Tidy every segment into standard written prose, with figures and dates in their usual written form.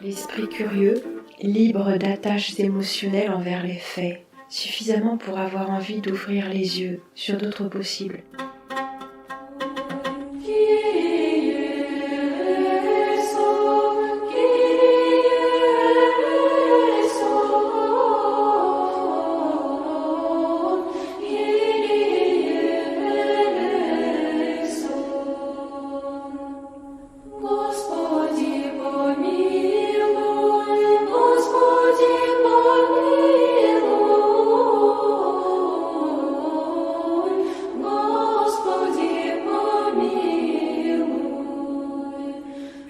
L'esprit curieux, libre d'attaches émotionnelles envers les faits, suffisamment pour avoir envie d'ouvrir les yeux sur d'autres possibles.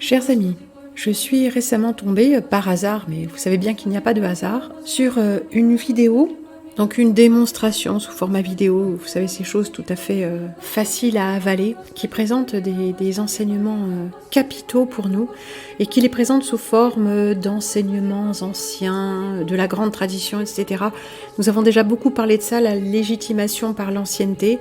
Chers amis, je suis récemment tombée, par hasard, mais vous savez bien qu'il n'y a pas de hasard, sur une vidéo, donc une démonstration sous format vidéo, vous savez ces choses tout à fait faciles à avaler, qui présente des enseignements capitaux pour nous, et qui les présente sous forme d'enseignements anciens, de la grande tradition, etc. Nous avons déjà beaucoup parlé de ça, la légitimation par l'ancienneté.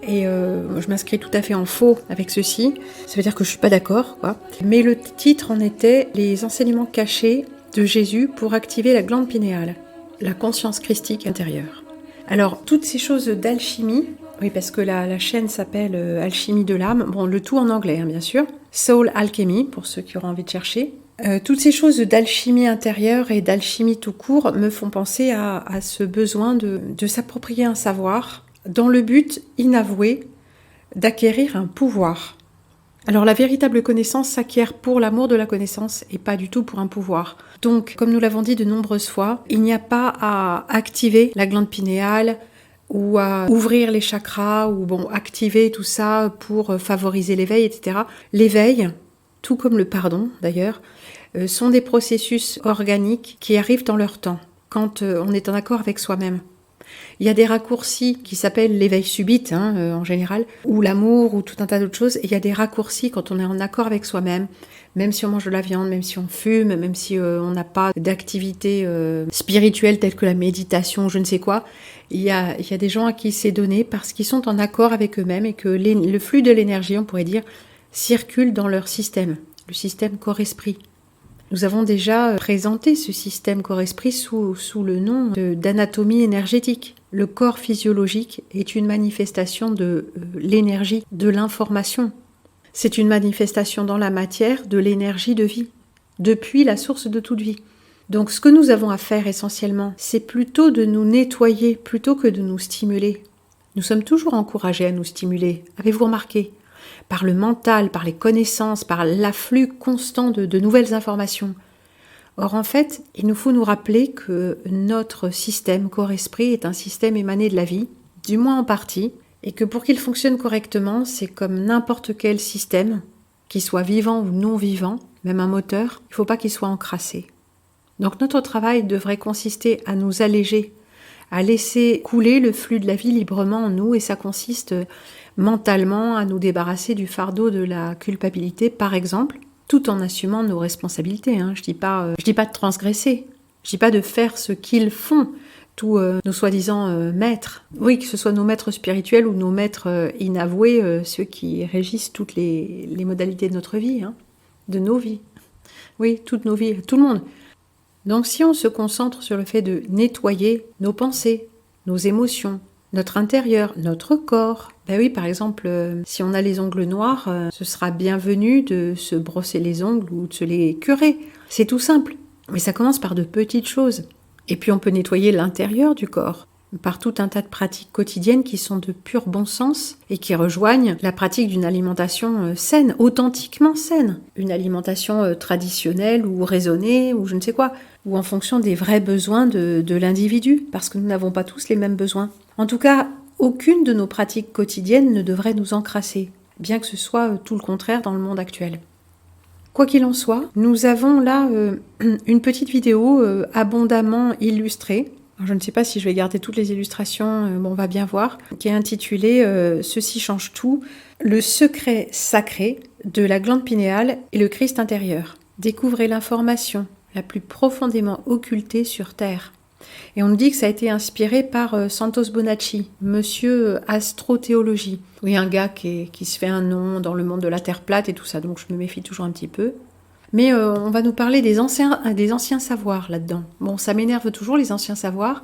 Et je m'inscris tout à fait en faux avec ceci. Ça veut dire que je suis pas d'accord, quoi. Mais le titre en était « Les enseignements cachés de Jésus pour activer la glande pinéale, la conscience christique intérieure ». Alors, toutes ces choses d'alchimie, oui, parce que la chaîne s'appelle Alchimie de l'âme, bon, le tout en anglais, hein, bien sûr. Soul Alchemy, pour ceux qui auront envie de chercher. Toutes ces choses d'alchimie intérieure et d'alchimie tout court me font penser à ce besoin de s'approprier un savoir, dans le but inavoué d'acquérir un pouvoir. Alors la véritable connaissance s'acquiert pour l'amour de la connaissance et pas du tout pour un pouvoir. Donc, comme nous l'avons dit de nombreuses fois, il n'y a pas à activer la glande pinéale ou à ouvrir les chakras ou activer tout ça pour favoriser l'éveil, etc. L'éveil, tout comme le pardon d'ailleurs, sont des processus organiques qui arrivent dans leur temps, quand on est en accord avec soi-même. Il y a des raccourcis qui s'appellent l'éveil subite, en général, ou l'amour, ou tout un tas d'autres choses. Et il y a des raccourcis quand on est en accord avec soi-même, même si on mange de la viande, même si on fume, même si on n'a pas d'activité spirituelle telle que la méditation, je ne sais quoi. Il y a des gens à qui c'est donné parce qu'ils sont en accord avec eux-mêmes et que le flux de l'énergie, on pourrait dire, circule dans leur système, le système corps-esprit. Nous avons déjà présenté ce système corps-esprit sous le nom d'anatomie énergétique. Le corps physiologique est une manifestation de l'énergie, de l'information. C'est une manifestation dans la matière de l'énergie de vie, depuis la source de toute vie. Donc ce que nous avons à faire essentiellement, c'est plutôt de nous nettoyer plutôt que de nous stimuler. Nous sommes toujours encouragés à nous stimuler, avez-vous remarqué ? Par le mental, par les connaissances, par l'afflux constant de nouvelles informations. Or, en fait, il nous faut nous rappeler que notre système corps-esprit est un système émané de la vie, du moins en partie, et que pour qu'il fonctionne correctement, c'est comme n'importe quel système, qu'il soit vivant ou non vivant, même un moteur, il ne faut pas qu'il soit encrassé. Donc notre travail devrait consister à nous alléger, à laisser couler le flux de la vie librement en nous, et ça consiste mentalement à nous débarrasser du fardeau de la culpabilité, par exemple, tout en assumant nos responsabilités. Je dis pas de transgresser, je dis pas de faire ce qu'ils font, tous nos soi-disant maîtres. Oui, que ce soit nos maîtres spirituels ou nos maîtres inavoués, ceux qui régissent toutes les modalités de notre vie, de nos vies. Oui, toutes nos vies, tout le monde. Donc si on se concentre sur le fait de nettoyer nos pensées, nos émotions, notre intérieur, notre corps. Ben oui, par exemple, si on a les ongles noirs, ce sera bienvenu de se brosser les ongles ou de se les curer. C'est tout simple. Mais ça commence par de petites choses. Et puis on peut nettoyer l'intérieur du corps par tout un tas de pratiques quotidiennes qui sont de pur bon sens et qui rejoignent la pratique d'une alimentation saine, authentiquement saine. Une alimentation traditionnelle ou raisonnée ou je ne sais quoi, ou en fonction des vrais besoins de l'individu, parce que nous n'avons pas tous les mêmes besoins. En tout cas, aucune de nos pratiques quotidiennes ne devrait nous encrasser, bien que ce soit tout le contraire dans le monde actuel. Quoi qu'il en soit, nous avons là une petite vidéo abondamment illustrée. Alors, je ne sais pas si je vais garder toutes les illustrations, on va bien voir, qui est intitulée « Ceci change tout, le secret sacré de la glande pinéale et le Christ intérieur. Découvrez l'information la plus profondément occultée sur Terre. » Et on nous dit que ça a été inspiré par Santos Bonacci, monsieur Astrothéologie. Oui, un gars qui se fait un nom dans le monde de la Terre plate et tout ça, donc je me méfie toujours un petit peu. Mais on va nous parler des anciens savoirs là-dedans. Bon, ça m'énerve toujours, les anciens savoirs,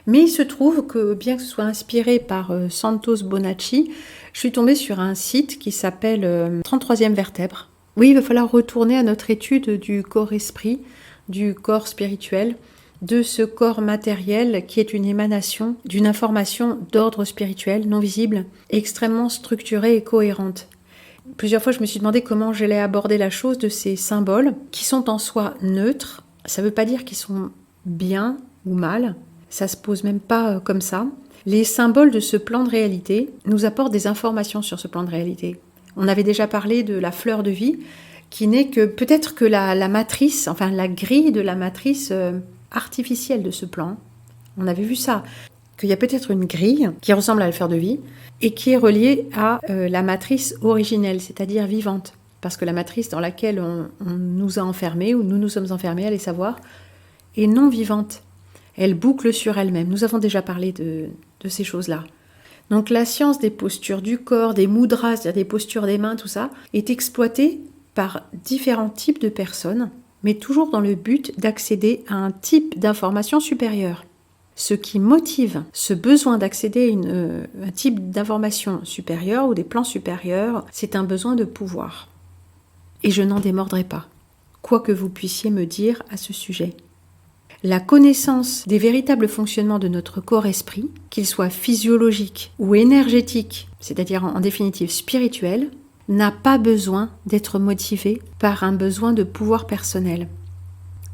mais il se trouve que, bien que ce soit inspiré par Santos Bonacci, je suis tombée sur un site qui s'appelle 33e vertèbre. Oui, il va falloir retourner à notre étude du corps-esprit, du corps spirituel, de ce corps matériel qui est une émanation d'une information d'ordre spirituel, non visible, extrêmement structurée et cohérente. Plusieurs fois, je me suis demandé comment j'allais aborder la chose de ces symboles qui sont en soi neutres. Ça ne veut pas dire qu'ils sont bien ou mal. Ça ne se pose même pas comme ça. Les symboles de ce plan de réalité nous apportent des informations sur ce plan de réalité. On avait déjà parlé de la fleur de vie, qui n'est que peut-être que la matrice, enfin la grille de la matrice artificielle de ce plan. On avait vu ça, qu'il y a peut-être une grille qui ressemble à la fleur de vie et qui est reliée à la matrice originelle, c'est-à-dire vivante. Parce que la matrice dans laquelle on nous a enfermés, ou nous nous sommes enfermés, allez savoir, est non vivante. Elle boucle sur elle-même. Nous avons déjà parlé de ces choses-là. Donc la science des postures du corps, des mudras, c'est-à-dire des postures des mains, tout ça, est exploitée par différents types de personnes, mais toujours dans le but d'accéder à un type d'information supérieure. Ce qui motive ce besoin d'accéder à un type d'information supérieure ou des plans supérieurs, c'est un besoin de pouvoir. Et je n'en démordrai pas, quoi que vous puissiez me dire à ce sujet. La connaissance des véritables fonctionnements de notre corps-esprit, qu'ils soient physiologiques ou énergétiques, c'est-à-dire en définitive spirituels, n'a pas besoin d'être motivée par un besoin de pouvoir personnel.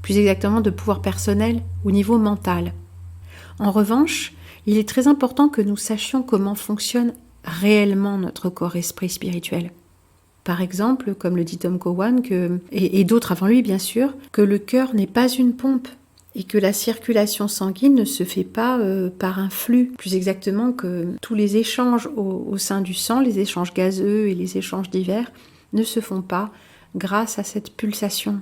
Plus exactement de pouvoir personnel au niveau mental. En revanche, il est très important que nous sachions comment fonctionne réellement notre corps-esprit spirituel. Par exemple, comme le dit Tom Cowan, et d'autres avant lui bien sûr, que le cœur n'est pas une pompe et que la circulation sanguine ne se fait pas par un flux. Plus exactement que tous les échanges au sein du sang, les échanges gazeux et les échanges divers, ne se font pas grâce à cette pulsation.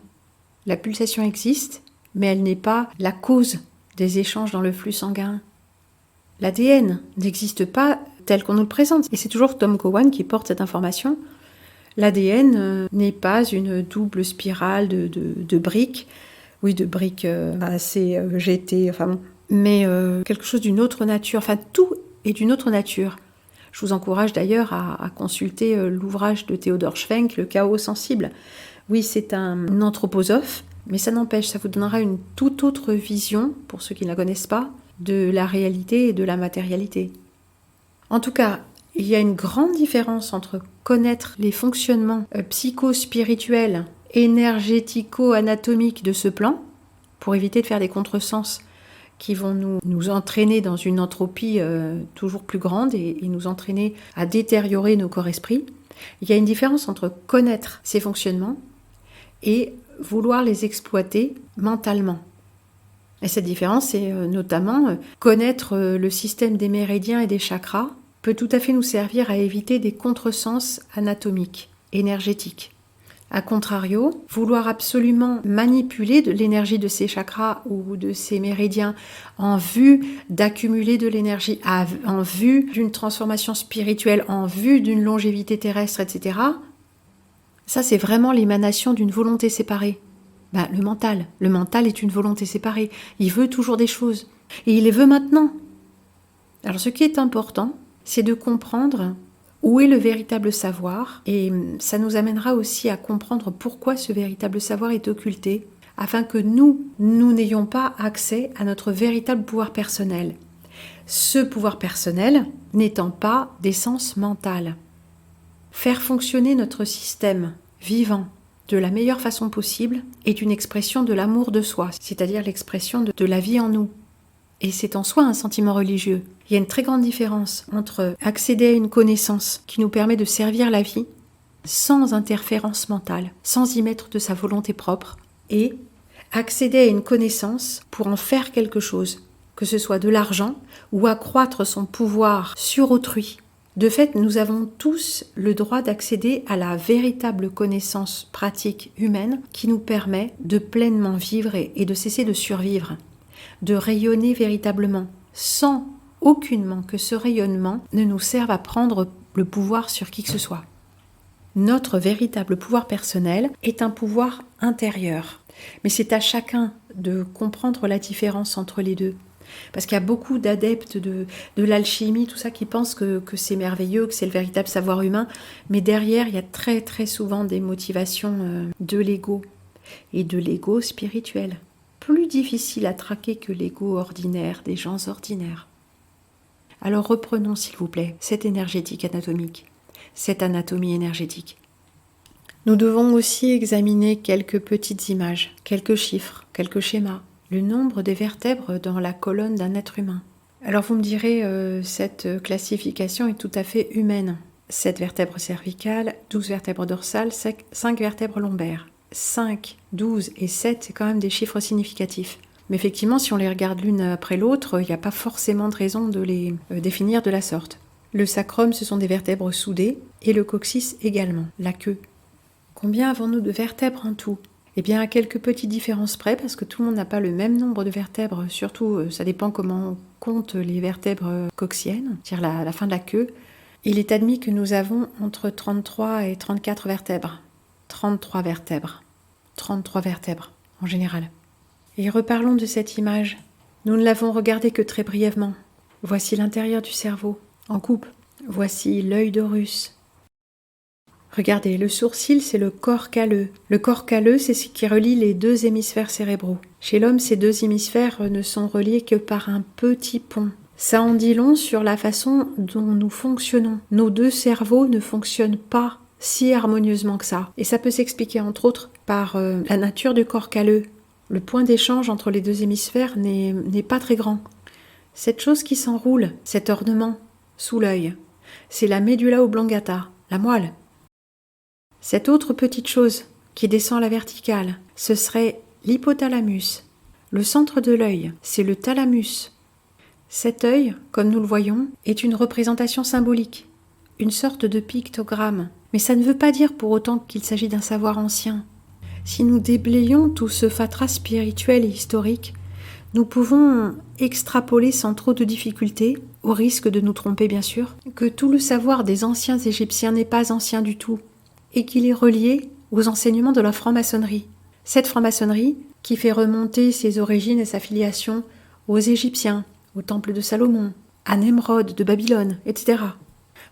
La pulsation existe, mais elle n'est pas la cause des échanges dans le flux sanguin. L'ADN n'existe pas tel qu'on nous le présente. Et c'est toujours Tom Cowan qui porte cette information. L'ADN n'est pas une double spirale de briques, oui, de briques assez jetées, enfin bon, mais quelque chose d'une autre nature. Enfin, tout est d'une autre nature. Je vous encourage d'ailleurs à consulter l'ouvrage de Theodor Schwenk, Le chaos sensible. Oui, c'est un anthroposophe, mais ça n'empêche, ça vous donnera une toute autre vision, pour ceux qui ne la connaissent pas, de la réalité et de la matérialité. En tout cas, il y a une grande différence entre connaître les fonctionnements psycho-spirituels, énergético-anatomiques de ce plan, pour éviter de faire des contresens qui vont nous entraîner dans une entropie toujours plus grande et nous entraîner à détériorer nos corps-esprits. Il y a une différence entre connaître ces fonctionnements et vouloir les exploiter mentalement. Et cette différence, c'est notamment connaître le système des méridiens et des chakras peut tout à fait nous servir à éviter des contresens anatomiques, énergétiques. A contrario, vouloir absolument manipuler de l'énergie de ces chakras ou de ces méridiens en vue d'accumuler de l'énergie, en vue d'une transformation spirituelle, en vue d'une longévité terrestre, etc., ça c'est vraiment l'émanation d'une volonté séparée. Le mental est une volonté séparée. Il veut toujours des choses. Et il les veut maintenant. Alors ce qui est important, c'est de comprendre où est le véritable savoir, et ça nous amènera aussi à comprendre pourquoi ce véritable savoir est occulté, afin que nous n'ayons pas accès à notre véritable pouvoir personnel. Ce pouvoir personnel n'étant pas d'essence mentale. Faire fonctionner notre système vivant de la meilleure façon possible est une expression de l'amour de soi, c'est-à-dire l'expression de la vie en nous. Et c'est en soi un sentiment religieux. Il y a une très grande différence entre accéder à une connaissance qui nous permet de servir la vie sans interférence mentale, sans y mettre de sa volonté propre, et accéder à une connaissance pour en faire quelque chose, que ce soit de l'argent ou accroître son pouvoir sur autrui. De fait, nous avons tous le droit d'accéder à la véritable connaissance pratique humaine qui nous permet de pleinement vivre et de cesser de survivre. de rayonner véritablement, sans aucunement que ce rayonnement ne nous serve à prendre le pouvoir sur qui que ce soit. Notre véritable pouvoir personnel est un pouvoir intérieur. Mais c'est à chacun de comprendre la différence entre les deux. Parce qu'il y a beaucoup d'adeptes de l'alchimie, tout ça, qui pensent que c'est merveilleux, que c'est le véritable savoir humain. Mais derrière, il y a très très souvent des motivations de l'ego. Et de l'ego spirituel. Plus difficile à traquer que l'ego ordinaire des gens ordinaires. Alors reprenons, s'il vous plaît, cette énergétique anatomique, cette anatomie énergétique. Nous devons aussi examiner quelques petites images, quelques chiffres, quelques schémas, le nombre des vertèbres dans la colonne d'un être humain. Alors vous me direz, cette classification est tout à fait humaine. 7 vertèbres cervicales, 12 vertèbres dorsales, 5 vertèbres lombaires. 5, 12 et 7, c'est quand même des chiffres significatifs. Mais effectivement, si on les regarde l'une après l'autre, il n'y a pas forcément de raison de les définir de la sorte. Le sacrum, ce sont des vertèbres soudées, et le coccyx également, la queue. Combien avons-nous de vertèbres en tout ? Eh bien, à quelques petites différences près, parce que tout le monde n'a pas le même nombre de vertèbres, surtout, ça dépend comment on compte les vertèbres coccyènes, c'est-à-dire la fin de la queue. Il est admis que nous avons entre 33 et 34 vertèbres. 33 vertèbres. 33 vertèbres, en général. Et reparlons de cette image. Nous ne l'avons regardée que très brièvement. Voici l'intérieur du cerveau, en coupe. Voici l'œil d'Horus. Regardez, le sourcil, c'est le corps calleux. Le corps calleux, c'est ce qui relie les 2 hémisphères cérébraux. Chez l'homme, ces 2 hémisphères ne sont reliés que par un petit pont. Ça en dit long sur la façon dont nous fonctionnons. Nos 2 cerveaux ne fonctionnent pas si harmonieusement que ça. Et ça peut s'expliquer entre autres par la nature du corps calleux. Le point d'échange entre les 2 hémisphères n'est pas très grand. Cette chose qui s'enroule, cet ornement, sous l'œil, c'est la medulla oblongata, la moelle. Cette autre petite chose qui descend à la verticale, ce serait l'hypothalamus. Le centre de l'œil, c'est le thalamus. Cet œil, comme nous le voyons, est une représentation symbolique, une sorte de pictogramme. Mais ça ne veut pas dire pour autant qu'il s'agit d'un savoir ancien. Si nous déblayons tout ce fatras spirituel et historique, nous pouvons extrapoler sans trop de difficulté, au risque de nous tromper bien sûr, que tout le savoir des anciens Égyptiens n'est pas ancien du tout, et qu'il est relié aux enseignements de la franc-maçonnerie. Cette franc-maçonnerie qui fait remonter ses origines et sa filiation aux Égyptiens, au temple de Salomon, à Nemrod de Babylone, etc.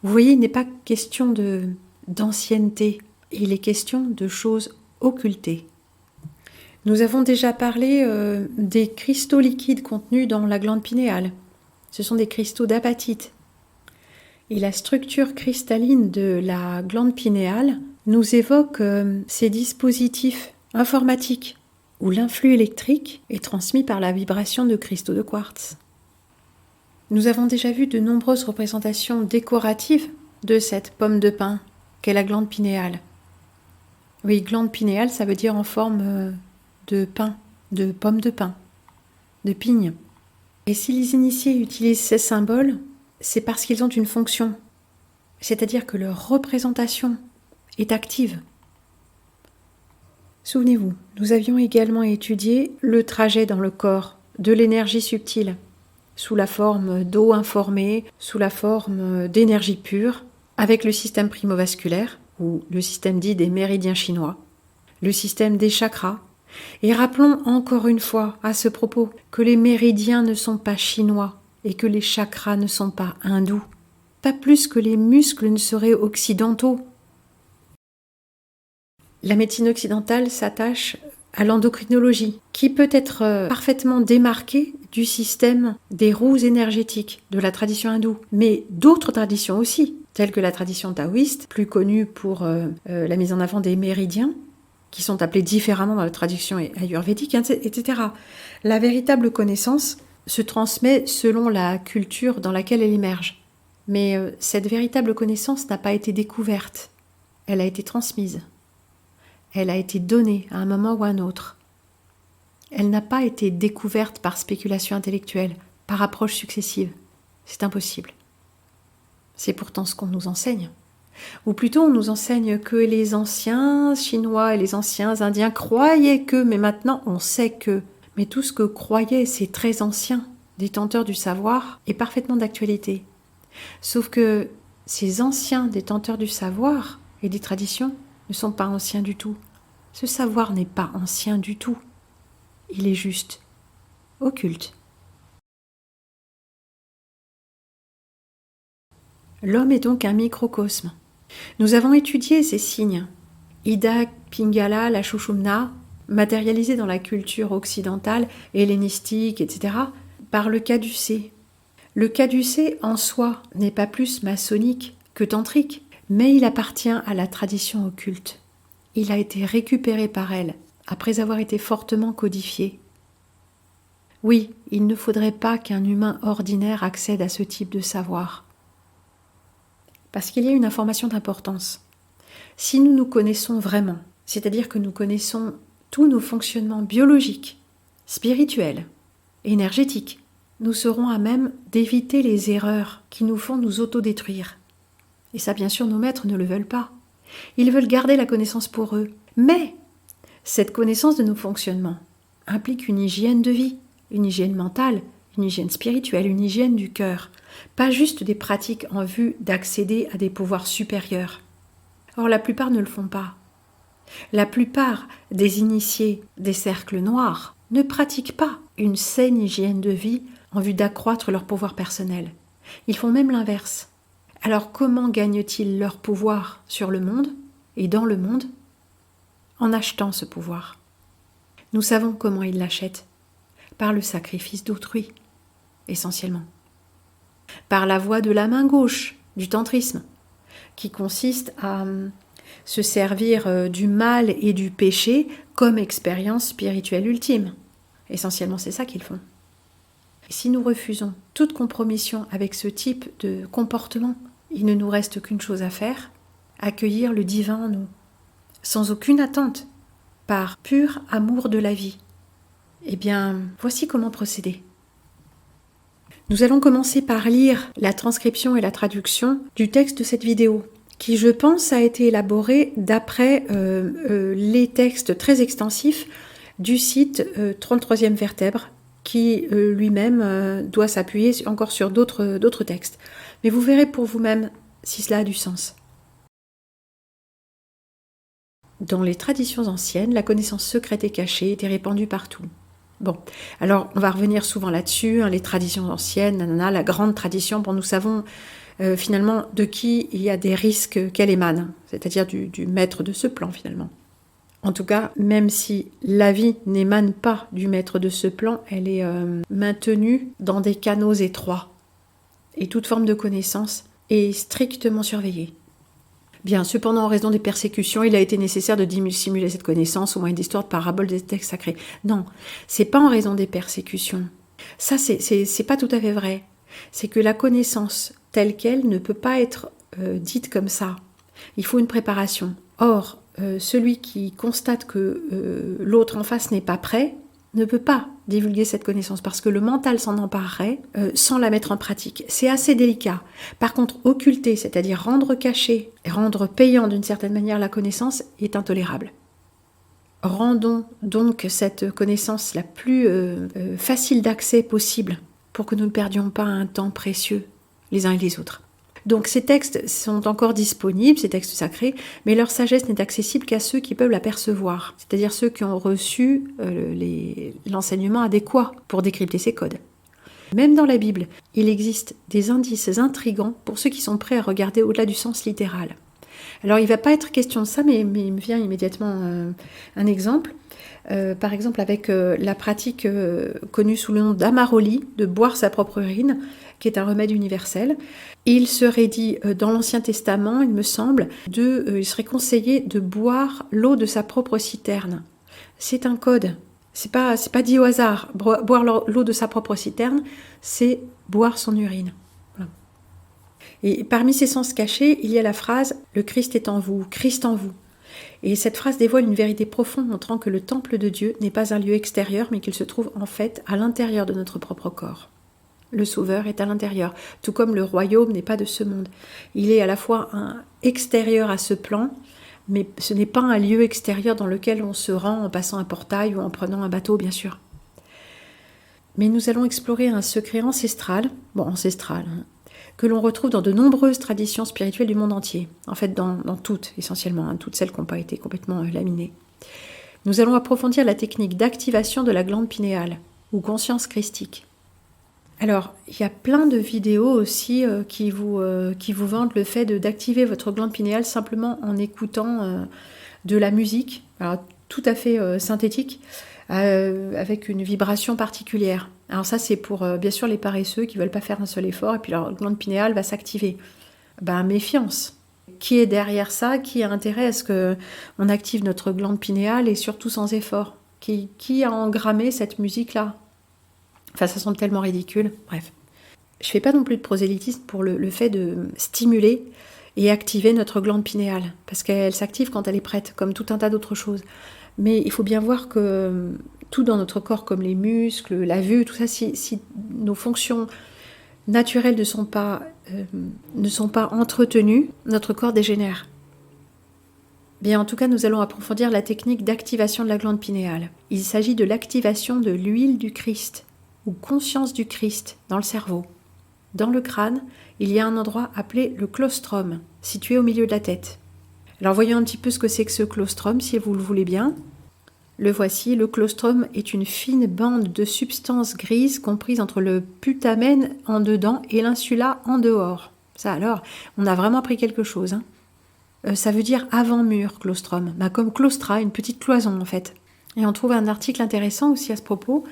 Vous voyez, il n'est pas question d'ancienneté, il est question de choses occultées. Nous avons déjà parlé des cristaux liquides contenus dans la glande pinéale. Ce sont des cristaux d'apatite. Et la structure cristalline de la glande pinéale nous évoque ces dispositifs informatiques où l'influx électrique est transmis par la vibration de cristaux de quartz. Nous avons déjà vu de nombreuses représentations décoratives de cette pomme de pin qu'est la glande pinéale. Oui, glande pinéale, ça veut dire en forme de pin, de pomme de pin, de pigne. Et si les initiés utilisent ces symboles, c'est parce qu'ils ont une fonction, c'est-à-dire que leur représentation est active. Souvenez-vous, nous avions également étudié le trajet dans le corps de l'énergie subtile, sous la forme d'eau informée, sous la forme d'énergie pure, avec le système primovasculaire, ou le système dit des méridiens chinois, le système des chakras. Et rappelons encore une fois à ce propos que les méridiens ne sont pas chinois et que les chakras ne sont pas hindous, pas plus que les muscles ne seraient occidentaux. La médecine occidentale s'attache à l'endocrinologie, qui peut être parfaitement démarquée du système des roues énergétiques de la tradition hindoue, mais d'autres traditions aussi, telles que la tradition taoïste, plus connue pour la mise en avant des méridiens, qui sont appelés différemment dans la tradition ayurvédique, etc. La véritable connaissance se transmet selon la culture dans laquelle elle émerge. Mais cette véritable connaissance n'a pas été découverte, elle a été transmise. Elle a été donnée à un moment ou à un autre. Elle n'a pas été découverte par spéculation intellectuelle, par approche successive. C'est impossible. C'est pourtant ce qu'on nous enseigne. Ou plutôt, on nous enseigne que les anciens Chinois et les anciens Indiens croyaient que, mais maintenant on sait que. Mais tout ce que croyaient ces très anciens détenteurs du savoir est parfaitement d'actualité. Sauf que ces anciens détenteurs du savoir et des traditions ne sont pas anciens du tout. Ce savoir n'est pas ancien du tout. Il est juste occulte. L'homme est donc un microcosme. Nous avons étudié ces signes, Ida, Pingala, la Shushumna, matérialisés dans la culture occidentale, hellénistique, etc., par le caducée. Le caducée en soi n'est pas plus maçonnique que tantrique, mais il appartient à la tradition occulte. Il a été récupéré par elle, après avoir été fortement codifié. Oui, il ne faudrait pas qu'un humain ordinaire accède à ce type de savoir. Parce qu'il y a une information d'importance. Si nous nous connaissons vraiment, c'est-à-dire que nous connaissons tous nos fonctionnements biologiques, spirituels, énergétiques, nous serons à même d'éviter les erreurs qui nous font nous autodétruire. Et ça, bien sûr, nos maîtres ne le veulent pas. Ils veulent garder la connaissance pour eux. Mais cette connaissance de nos fonctionnements implique une hygiène de vie, une hygiène mentale, une hygiène spirituelle, une hygiène du cœur. Pas juste des pratiques en vue d'accéder à des pouvoirs supérieurs. Or, la plupart ne le font pas. La plupart des initiés des cercles noirs ne pratiquent pas une saine hygiène de vie en vue d'accroître leur pouvoir personnel. Ils font même l'inverse. Alors comment gagnent-ils leur pouvoir sur le monde et dans le monde? En achetant ce pouvoir. Nous savons comment ils l'achètent. Par le sacrifice d'autrui, essentiellement. Par la voie de la main gauche, du tantrisme, qui consiste à se servir du mal et du péché comme expérience spirituelle ultime. Essentiellement, c'est ça qu'ils font. Et si nous refusons toute compromission avec ce type de comportement, il ne nous reste qu'une chose à faire, accueillir le divin en nous, sans aucune attente, par pur amour de la vie. Eh bien, voici comment procéder. Nous allons commencer par lire la transcription et la traduction du texte de cette vidéo, qui, je pense, a été élaboré d'après les textes très extensifs du site 33e Vertèbre, qui lui-même doit s'appuyer encore sur d'autres textes. Mais vous verrez pour vous-même si cela a du sens. Dans les traditions anciennes, la connaissance secrète et cachée était répandue partout. Bon, alors on va revenir souvent là-dessus, les traditions anciennes, la grande tradition, bon, nous savons finalement de qui il y a des risques qu'elle émane, c'est-à-dire du maître de ce plan finalement. En tout cas, même si la vie n'émane pas du maître de ce plan, elle est maintenue dans des canaux étroits. Et toute forme de connaissance est strictement surveillée. Bien, cependant, en raison des persécutions, il a été nécessaire de dissimuler cette connaissance au moyen d'histoires, de paraboles, des textes sacrés. Non, c'est pas en raison des persécutions. Ça, c'est pas tout à fait vrai. C'est que la connaissance telle qu'elle ne peut pas être dite comme ça. Il faut une préparation. Or, celui qui constate que l'autre en face n'est pas prêt ne peut pas divulguer cette connaissance parce que le mental s'en emparerait sans la mettre en pratique. C'est assez délicat. Par contre, occulter, c'est-à-dire rendre caché, rendre payant d'une certaine manière la connaissance est intolérable. Rendons donc cette connaissance la plus facile d'accès possible pour que nous ne perdions pas un temps précieux les uns et les autres. Donc ces textes sont encore disponibles, ces textes sacrés, mais leur sagesse n'est accessible qu'à ceux qui peuvent la percevoir, c'est-à-dire ceux qui ont reçu l'enseignement adéquat pour décrypter ces codes. Même dans la Bible, il existe des indices intrigants pour ceux qui sont prêts à regarder au-delà du sens littéral. Alors il ne va pas être question de ça, mais il me vient immédiatement un exemple. Par exemple avec la pratique connue sous le nom d'amaroli, de boire sa propre urine, qui est un remède universel. Il serait dit dans l'Ancien Testament, il me semble, il serait conseillé de boire l'eau de sa propre citerne. C'est un code, c'est pas dit au hasard. Boire l'eau de sa propre citerne, c'est boire son urine. Voilà. Et parmi ces sens cachés, il y a la phrase « Le Christ est en vous, Christ en vous ». Et cette phrase dévoile une vérité profonde montrant que le temple de Dieu n'est pas un lieu extérieur, mais qu'il se trouve en fait à l'intérieur de notre propre corps. Le Sauveur est à l'intérieur, tout comme le royaume n'est pas de ce monde. Il est à la fois extérieur à ce plan, mais ce n'est pas un lieu extérieur dans lequel on se rend en passant un portail ou en prenant un bateau, bien sûr. Mais nous allons explorer un secret ancestral, que l'on retrouve dans de nombreuses traditions spirituelles du monde entier. En fait, dans toutes, essentiellement, toutes celles qui n'ont pas été complètement laminées. Nous allons approfondir la technique d'activation de la glande pinéale, ou conscience christique. Alors, il y a plein de vidéos aussi qui vous vantent le fait d'activer votre glande pinéale simplement en écoutant de la musique, alors, tout à fait synthétique, avec une vibration particulière. Alors ça, c'est pour, bien sûr, les paresseux qui ne veulent pas faire un seul effort, et puis leur glande pinéale va s'activer. Méfiance. Qui est derrière ça? Qui a intérêt à ce qu'on active notre glande pinéale, et surtout sans effort? Qui a engrammé cette musique-là? Enfin, ça semble tellement ridicule. Bref. Je ne fais pas non plus de prosélytisme pour le fait de stimuler et activer notre glande pinéale, parce qu'elle s'active quand elle est prête, comme tout un tas d'autres choses. Mais il faut bien voir que tout dans notre corps, comme les muscles, la vue, tout ça, si nos fonctions naturelles ne sont pas entretenues, notre corps dégénère. Bien, en tout cas, nous allons approfondir la technique d'activation de la glande pinéale. Il s'agit de l'activation de l'huile du Christ, ou conscience du Christ, dans le cerveau. Dans le crâne, il y a un endroit appelé le claustrum, situé au milieu de la tête. Alors voyons un petit peu ce que c'est que ce claustrum, si vous le voulez bien. Le voici, le claustrum est une fine bande de substance grise comprise entre le putamen en dedans et l'insula en dehors. Ça alors, on a vraiment appris quelque chose. Ça veut dire avant-mur, claustrum. Comme claustra, une petite cloison en fait. Et on trouve un article intéressant aussi à ce propos,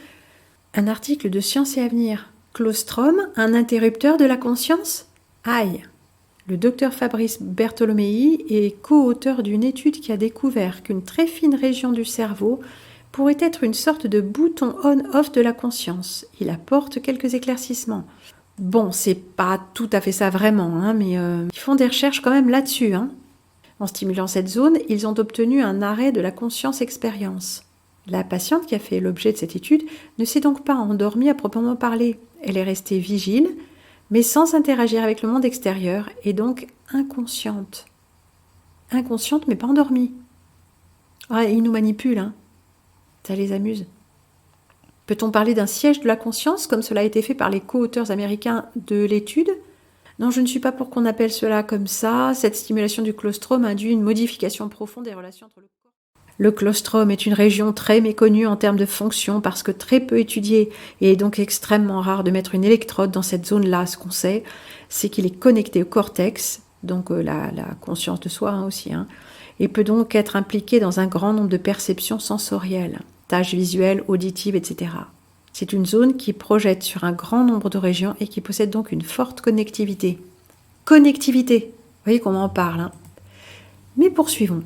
un article de Science et Avenir. Claustrum, un interrupteur de la conscience? Aïe! Le docteur Fabrice Bertolomei est co-auteur d'une étude qui a découvert qu'une très fine région du cerveau pourrait être une sorte de bouton on-off de la conscience. Il apporte quelques éclaircissements. Bon, c'est pas tout à fait ça vraiment, mais ils font des recherches quand même là-dessus. En stimulant cette zone, ils ont obtenu un arrêt de la conscience-expérience. La patiente qui a fait l'objet de cette étude ne s'est donc pas endormie à proprement parler. Elle est restée vigile, mais sans interagir avec le monde extérieur, et donc inconsciente. Inconsciente, mais pas endormie. Ils nous manipulent, Ça les amuse. Peut-on parler d'un siège de la conscience, comme cela a été fait par les co-auteurs américains de l'étude? Non, je ne suis pas pour qu'on appelle cela comme ça. Cette stimulation du claustrum induit une modification profonde des relations entre le corps. Le claustrum est une région très méconnue en termes de fonction parce que très peu étudiée et est donc extrêmement rare de mettre une électrode dans cette zone-là. Ce qu'on sait, c'est qu'il est connecté au cortex, donc la conscience de soi aussi, et peut donc être impliqué dans un grand nombre de perceptions sensorielles, tâches visuelles, auditives, etc. C'est une zone qui projette sur un grand nombre de régions et qui possède donc une forte connectivité. Connectivité, vous voyez comment on parle. Mais poursuivons.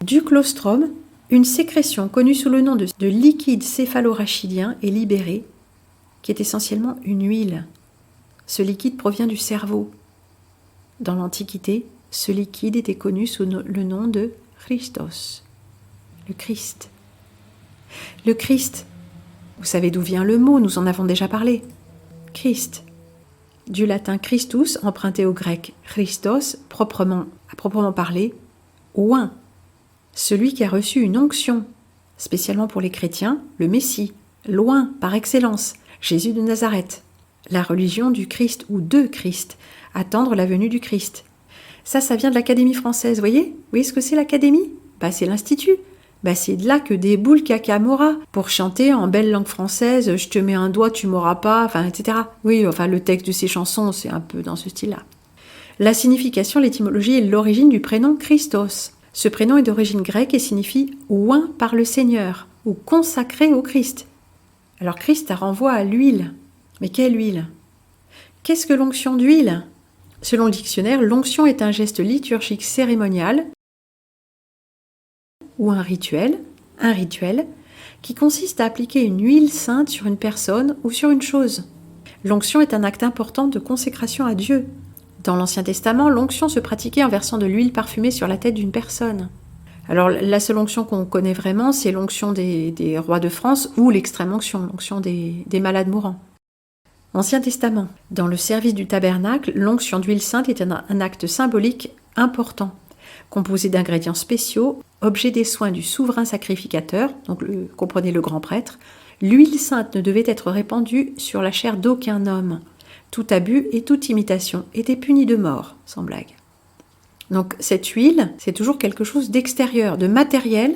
Du claustrum, une sécrétion connue sous le nom de liquide céphalorachidien est libérée, qui est essentiellement une huile. Ce liquide provient du cerveau. Dans l'Antiquité, ce liquide était connu sous le nom de Christos, le Christ. Le Christ, vous savez d'où vient le mot, nous en avons déjà parlé. Christ, du latin Christus, emprunté au grec Christos, à proprement parler, oint. Celui qui a reçu une onction, spécialement pour les chrétiens, le Messie, loin par excellence, Jésus de Nazareth, la religion du Christ ou de Christ, attendre la venue du Christ. Ça vient de l'Académie française, voyez? Vous voyez ce que c'est l'Académie? C'est l'Institut. C'est de là que déboule Kakamora pour chanter en belle langue française, je te mets un doigt, tu m'auras pas, etc. Oui, le texte de ces chansons, c'est un peu dans ce style-là. La signification, l'étymologie et l'origine du prénom Christos. Ce prénom est d'origine grecque et signifie « oint par le Seigneur » ou « consacré au Christ ». Alors Christ, ça renvoie à l'huile. Mais quelle huile? Qu'est-ce que l'onction d'huile? Selon le dictionnaire, l'onction est un geste liturgique cérémonial ou un rituel qui consiste à appliquer une huile sainte sur une personne ou sur une chose. L'onction est un acte important de consécration à Dieu. Dans l'Ancien Testament, l'onction se pratiquait en versant de l'huile parfumée sur la tête d'une personne. Alors la seule onction qu'on connaît vraiment, c'est l'onction des rois de France ou l'extrême onction, l'onction des malades mourants. Ancien Testament. Dans le service du tabernacle, l'onction d'huile sainte est un acte symbolique important, composé d'ingrédients spéciaux, objet des soins du souverain sacrificateur, donc comprenez le grand prêtre, L'huile sainte ne devait être répandue sur la chair d'aucun homme. Tout abus et toute imitation était puni de mort, sans blague. Donc cette huile, c'est toujours quelque chose d'extérieur, de matériel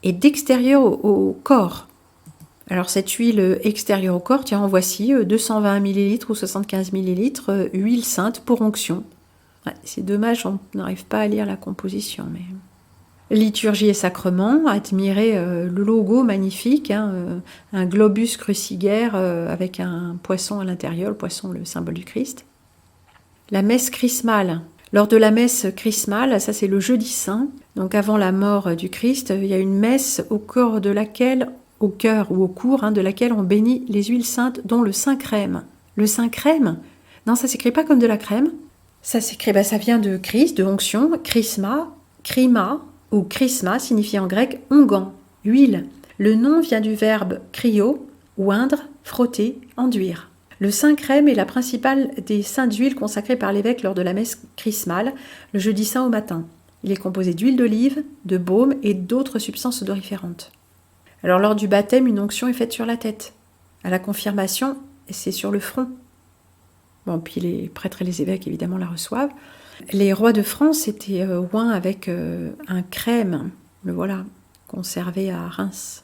et d'extérieur au corps. Alors cette huile extérieure au corps, tiens, en voici 220 ml ou 75 ml, huile sainte pour onction. Ouais, c'est dommage, on n'arrive pas à lire la composition. Mais... Liturgie et sacrement, admirez le logo magnifique, un globus crucigaire avec un poisson à l'intérieur, le poisson, le symbole du Christ. La messe chrismale. Lors de la messe chrismale, ça c'est le jeudi saint, donc avant la mort du Christ, il y a une messe au cœur de laquelle on bénit les huiles saintes, dont le saint crème. Le saint crème, non, ça s'écrit pas comme de la crème. Ça s'écrit, ça vient de Christ, de onction, chrisma, krima, ou chrisma signifie en grec onguent, huile. Le nom vient du verbe cryo, oindre, frotter, enduire. Le saint crème est la principale des saintes huiles consacrées par l'évêque lors de la messe chrismale, le jeudi saint au matin. Il est composé d'huile d'olive, de baume et d'autres substances odoriférantes. Alors lors du baptême, une onction est faite sur la tête. À la confirmation, c'est sur le front. Bon, puis les prêtres et les évêques, évidemment, la reçoivent. Les rois de France étaient oints avec un crème, le voilà, conservé à Reims,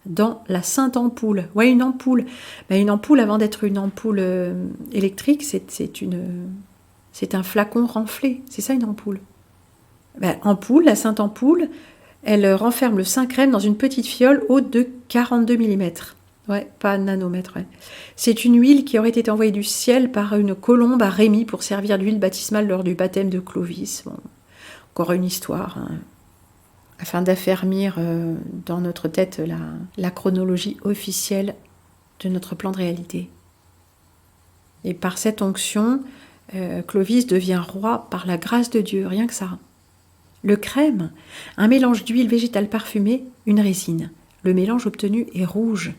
dans la sainte ampoule. Ouais, une ampoule. Une ampoule, avant d'être une ampoule électrique, c'est un flacon renflé. C'est ça, une ampoule. Ampoule, la sainte ampoule, elle renferme le saint crème dans une petite fiole haute de 42 mm. Ouais, pas nanomètre, ouais. C'est une huile qui aurait été envoyée du ciel par une colombe à Rémy pour servir d'huile baptismale lors du baptême de Clovis. Bon, encore une histoire, afin d'affermir dans notre tête la chronologie officielle de notre plan de réalité. Et par cette onction, Clovis devient roi par la grâce de Dieu, rien que ça. Le crème, un mélange d'huile végétale parfumée, une résine. Le mélange obtenu est rouge.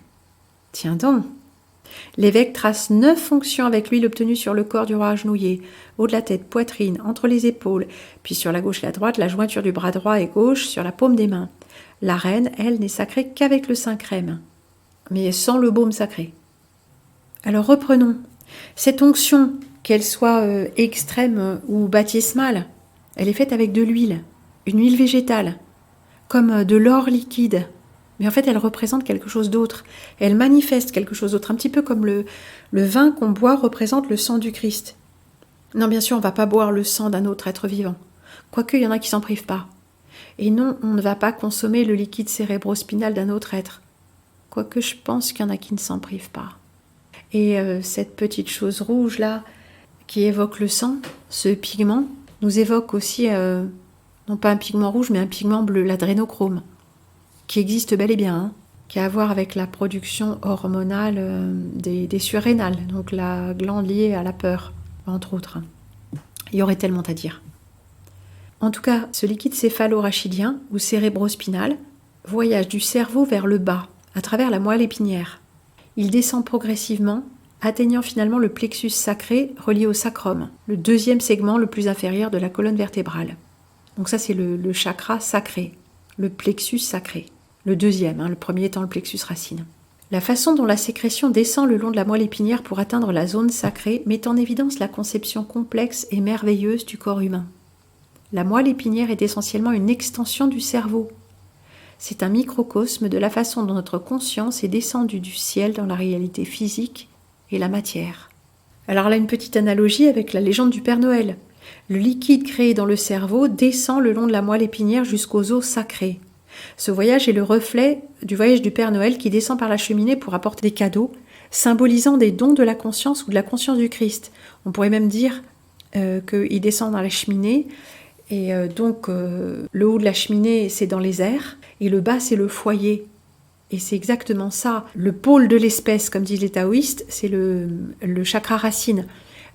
Tiens donc. L'évêque trace 9 fonctions avec l'huile obtenue sur le corps du roi agenouillé, haut de la tête, poitrine, entre les épaules, puis sur la gauche et la droite, la jointure du bras droit et gauche, sur la paume des mains. La reine, elle, n'est sacrée qu'avec le saint crème, mais sans le baume sacré. Alors reprenons. Cette onction, qu'elle soit extrême ou baptismale, elle est faite avec de l'huile, une huile végétale, comme de l'or liquide. Mais en fait, elle représente quelque chose d'autre. Elle manifeste quelque chose d'autre, un petit peu comme le vin qu'on boit représente le sang du Christ. Non, bien sûr, on ne va pas boire le sang d'un autre être vivant. Quoique, il y en a qui s'en privent pas. Et non, on ne va pas consommer le liquide cérébrospinal d'un autre être. Quoique, je pense qu'il y en a qui ne s'en privent pas. Et cette petite chose rouge-là, qui évoque le sang, ce pigment, nous évoque aussi, non pas un pigment rouge, mais un pigment bleu, l'adrénochrome, qui existe bel et bien, qui a à voir avec la production hormonale des surrénales, donc la glande liée à la peur, entre autres. Il y aurait tellement à dire. En tout cas, ce liquide céphalo-rachidien ou cérébrospinal voyage du cerveau vers le bas, à travers la moelle épinière. Il descend progressivement, atteignant finalement le plexus sacré relié au sacrum, le deuxième segment le plus inférieur de la colonne vertébrale. Donc ça, c'est le chakra sacré, le plexus sacré. Le deuxième, le premier étant le plexus racine. La façon dont la sécrétion descend le long de la moelle épinière pour atteindre la zone sacrée met en évidence la conception complexe et merveilleuse du corps humain. La moelle épinière est essentiellement une extension du cerveau. C'est un microcosme de la façon dont notre conscience est descendue du ciel dans la réalité physique et la matière. Alors là, une petite analogie avec la légende du Père Noël. Le liquide créé dans le cerveau descend le long de la moelle épinière jusqu'aux os sacrés. Ce voyage est le reflet du voyage du Père Noël qui descend par la cheminée pour apporter des cadeaux, symbolisant des dons de la conscience ou de la conscience du Christ. On pourrait même dire qu'il descend dans la cheminée, et donc le haut de la cheminée, c'est dans les airs, et le bas, c'est le foyer. Et c'est exactement ça. Le pôle de l'espèce, comme disent les taoïstes, c'est le chakra racine.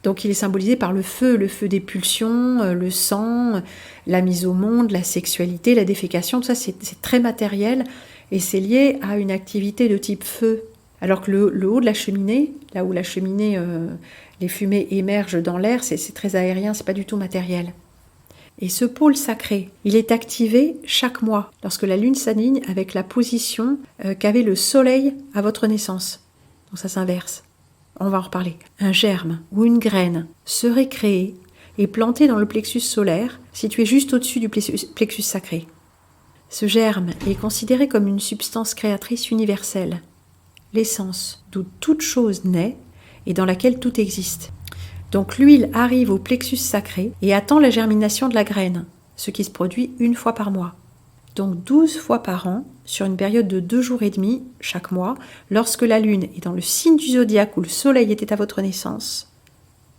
Donc il est symbolisé par le feu des pulsions, le sang, la mise au monde, la sexualité, la défécation, tout ça c'est très matériel et c'est lié à une activité de type feu. Alors que le haut de la cheminée, là où la cheminée, les fumées émergent dans l'air, c'est très aérien, c'est pas du tout matériel. Et ce pôle sacré, il est activé chaque mois, lorsque la Lune s'aligne avec la position qu'avait le Soleil à votre naissance. Donc ça s'inverse. On va en reparler. Un germe ou une graine serait créé et planté dans le plexus solaire, situé juste au-dessus du plexus sacré. Ce germe est considéré comme une substance créatrice universelle, l'essence d'où toute chose naît et dans laquelle tout existe. Donc l'huile arrive au plexus sacré et attend la germination de la graine, ce qui se produit une fois par mois. Donc 12 fois par an, sur une période de 2 jours et demi chaque mois, lorsque la Lune est dans le signe du zodiaque où le Soleil était à votre naissance.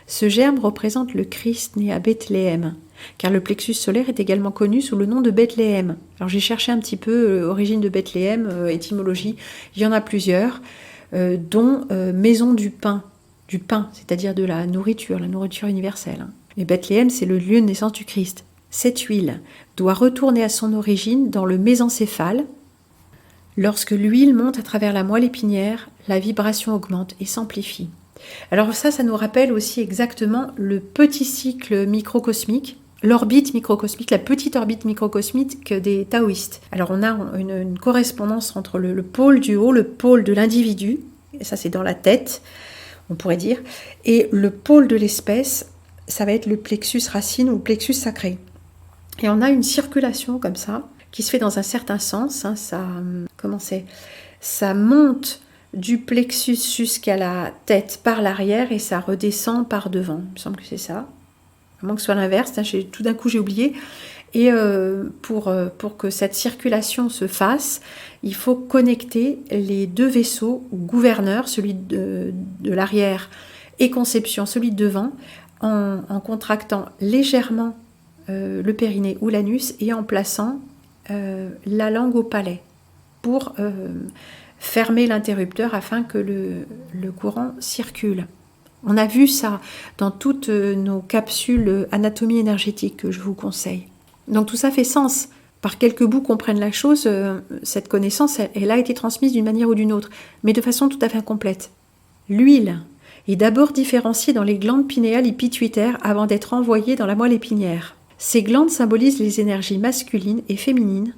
Ce germe représente le Christ né à Bethléem, car le plexus solaire est également connu sous le nom de Bethléem. Alors j'ai cherché un petit peu origine de Bethléem, étymologie, il y en a plusieurs, dont maison du pain, c'est-à-dire de la nourriture universelle. Mais Bethléem, c'est le lieu de naissance du Christ. Cette huile doit retourner à son origine dans le mésencéphale. Lorsque l'huile monte à travers la moelle épinière, la vibration augmente et s'amplifie. Alors ça nous rappelle aussi exactement le petit cycle microcosmique, l'orbite microcosmique, la petite orbite microcosmique des taoïstes. Alors on a une correspondance entre le pôle du haut, le pôle de l'individu, et ça c'est dans la tête, on pourrait dire, et le pôle de l'espèce, ça va être le plexus racine ou le plexus sacré. Et on a une circulation comme ça, qui se fait dans un certain sens, hein, ça monte du plexus jusqu'à la tête par l'arrière et ça redescend par devant. Il me semble que c'est ça. À moins que ce soit l'inverse, hein, tout d'un coup j'ai oublié. Et pour que cette circulation se fasse, il faut connecter les deux vaisseaux gouverneurs, celui de l'arrière et conception, celui de devant, en contractant légèrement le périnée ou l'anus et en plaçant la langue au palais pour fermer l'interrupteur afin que le courant circule. On a vu ça dans toutes nos capsules anatomie énergétique que je vous conseille. Donc tout ça fait sens. Par quelques bouts qu'on prenne la chose, cette connaissance, elle a été transmise d'une manière ou d'une autre, mais de façon tout à fait incomplète. L'huile est d'abord différenciée dans les glandes pinéales et pituitaires avant d'être envoyée dans la moelle épinière. Ces glandes symbolisent les énergies masculines et féminines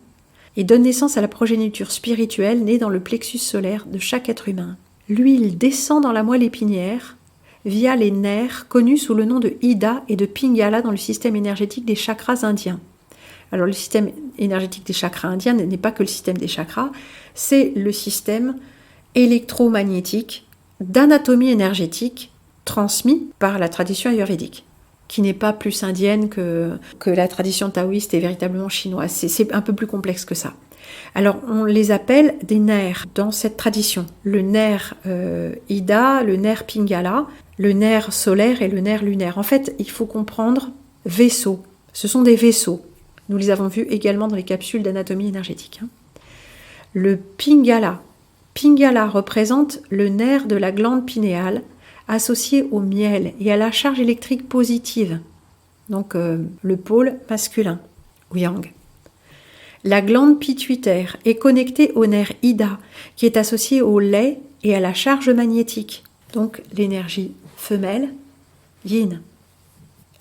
et donnent naissance à la progéniture spirituelle née dans le plexus solaire de chaque être humain. L'huile descend dans la moelle épinière via les nerfs connus sous le nom de Ida et de Pingala dans le système énergétique des chakras indiens. Alors le système énergétique des chakras indiens n'est pas que le système des chakras, c'est le système électromagnétique d'anatomie énergétique transmis par la tradition ayurvédique, qui n'est pas plus indienne que la tradition taoïste est véritablement chinoise. C'est un peu plus complexe que ça. Alors on les appelle des nerfs dans cette tradition. Le nerf Ida, le nerf Pingala, le nerf solaire et le nerf lunaire. En fait, il faut comprendre vaisseaux. Ce sont des vaisseaux. Nous les avons vus également dans les capsules d'anatomie énergétique. Le Pingala. Pingala représente le nerf de la glande pinéale associé au miel et à la charge électrique positive. Donc le pôle masculin, ou yang. La glande pituitaire est connectée au nerf Ida, qui est associé au lait et à la charge magnétique. Donc l'énergie femelle, yin.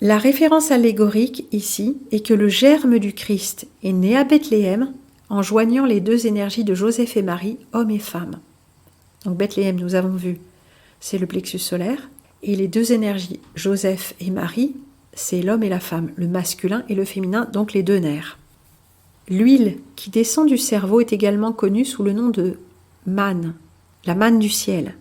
La référence allégorique ici est que le germe du Christ est né à Bethléem en joignant les deux énergies de Joseph et Marie, homme et femme. Donc Bethléem, nous avons vu, c'est le plexus solaire, et les deux énergies, Joseph et Marie, c'est l'homme et la femme, le masculin et le féminin, donc les deux nerfs. L'huile qui descend du cerveau est également connue sous le nom de manne, la manne du ciel.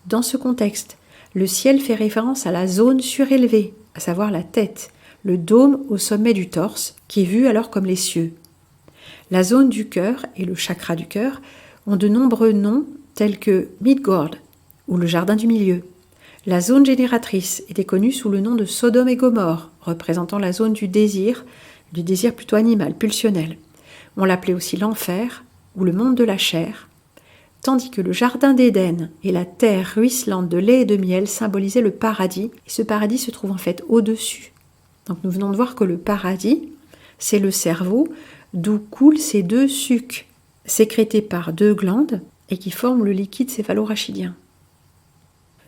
Dans ce contexte, le ciel fait référence à la zone surélevée, à savoir la tête, le dôme au sommet du torse, qui est vu alors comme les cieux. La zone du cœur et le chakra du cœur ont de nombreux noms tels que Midgard ou le jardin du milieu. La zone génératrice était connue sous le nom de Sodome et Gomorrhe, représentant la zone du désir plutôt animal, pulsionnel. On l'appelait aussi l'enfer ou le monde de la chair, tandis que le jardin d'Éden et la terre ruisselante de lait et de miel symbolisaient le paradis, et ce paradis se trouve en fait au-dessus. Donc nous venons de voir que le paradis, c'est le cerveau, d'où coulent ces deux sucs, sécrétés par deux glandes et qui forment le liquide céphalorachidien.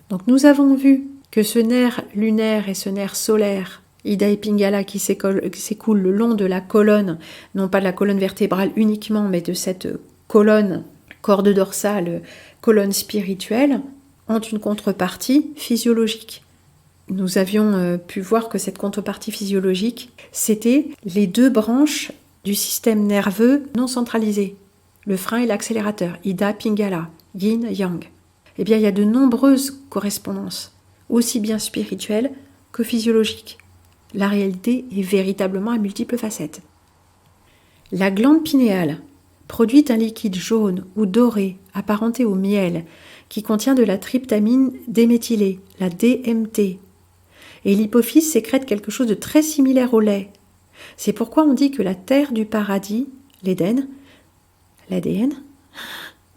Donc nous avons vu que ce nerf lunaire et ce nerf solaire Ida et Pingala qui s'écoulent le long de la colonne, non pas de la colonne vertébrale uniquement, mais de cette colonne, corde dorsale, colonne spirituelle, ont une contrepartie physiologique. Nous avions pu voir que cette contrepartie physiologique, c'était les deux branches du système nerveux non centralisé, le frein et l'accélérateur, Ida, Pingala, Yin, Yang. Eh bien, il y a de nombreuses correspondances, aussi bien spirituelles que physiologiques. La réalité est véritablement à multiples facettes. La glande pinéale produit un liquide jaune ou doré apparenté au miel qui contient de la tryptamine déméthylée, la DMT. Et l'hypophyse sécrète quelque chose de très similaire au lait. C'est pourquoi on dit que la terre du paradis, l'Éden, l'ADN ?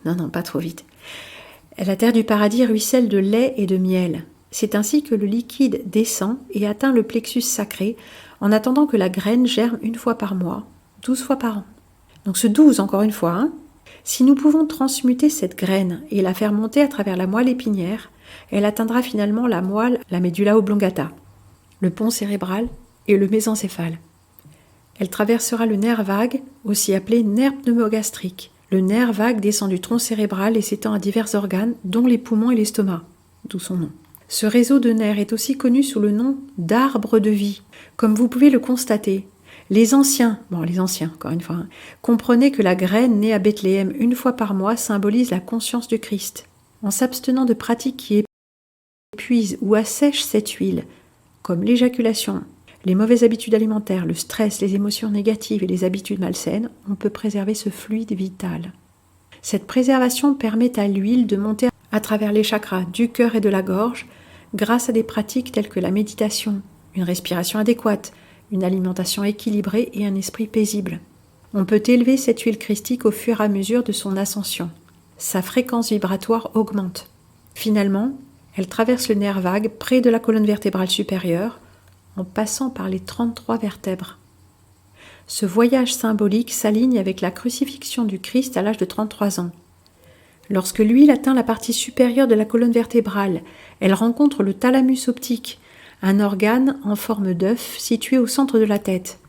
Non, pas trop vite. La terre du paradis ruisselle de lait et de miel. C'est ainsi que le liquide descend et atteint le plexus sacré en attendant que la graine germe 1 fois par mois, 12 fois par an. Donc ce 12, encore une fois, hein. Si nous pouvons transmuter cette graine et la faire monter à travers la moelle épinière, elle atteindra finalement la moelle, la médulla oblongata, le pont cérébral et le mésencéphale. Elle traversera le nerf vague, aussi appelé nerf pneumogastrique. Le nerf vague descend du tronc cérébral et s'étend à divers organes, dont les poumons et l'estomac, d'où son nom. Ce réseau de nerfs est aussi connu sous le nom d'arbre de vie. Comme vous pouvez le constater, les anciens, encore une fois, comprenaient que la graine née à Bethléem 1 fois par mois symbolise la conscience du Christ. En s'abstenant de pratiques qui épuisent ou assèchent cette huile, comme l'éjaculation, les mauvaises habitudes alimentaires, le stress, les émotions négatives et les habitudes malsaines, on peut préserver ce fluide vital. Cette préservation permet à l'huile de monter à travers les chakras du cœur et de la gorge grâce à des pratiques telles que la méditation, une respiration adéquate, une alimentation équilibrée et un esprit paisible. On peut élever cette huile christique au fur et à mesure de son ascension. Sa fréquence vibratoire augmente. Finalement, elle traverse le nerf vague près de la colonne vertébrale supérieure en passant par les 33 vertèbres. Ce voyage symbolique s'aligne avec la crucifixion du Christ à l'âge de 33 ans. Lorsque l'huile atteint la partie supérieure de la colonne vertébrale, elle rencontre le thalamus optique, un organe en forme d'œuf situé au centre de la tête.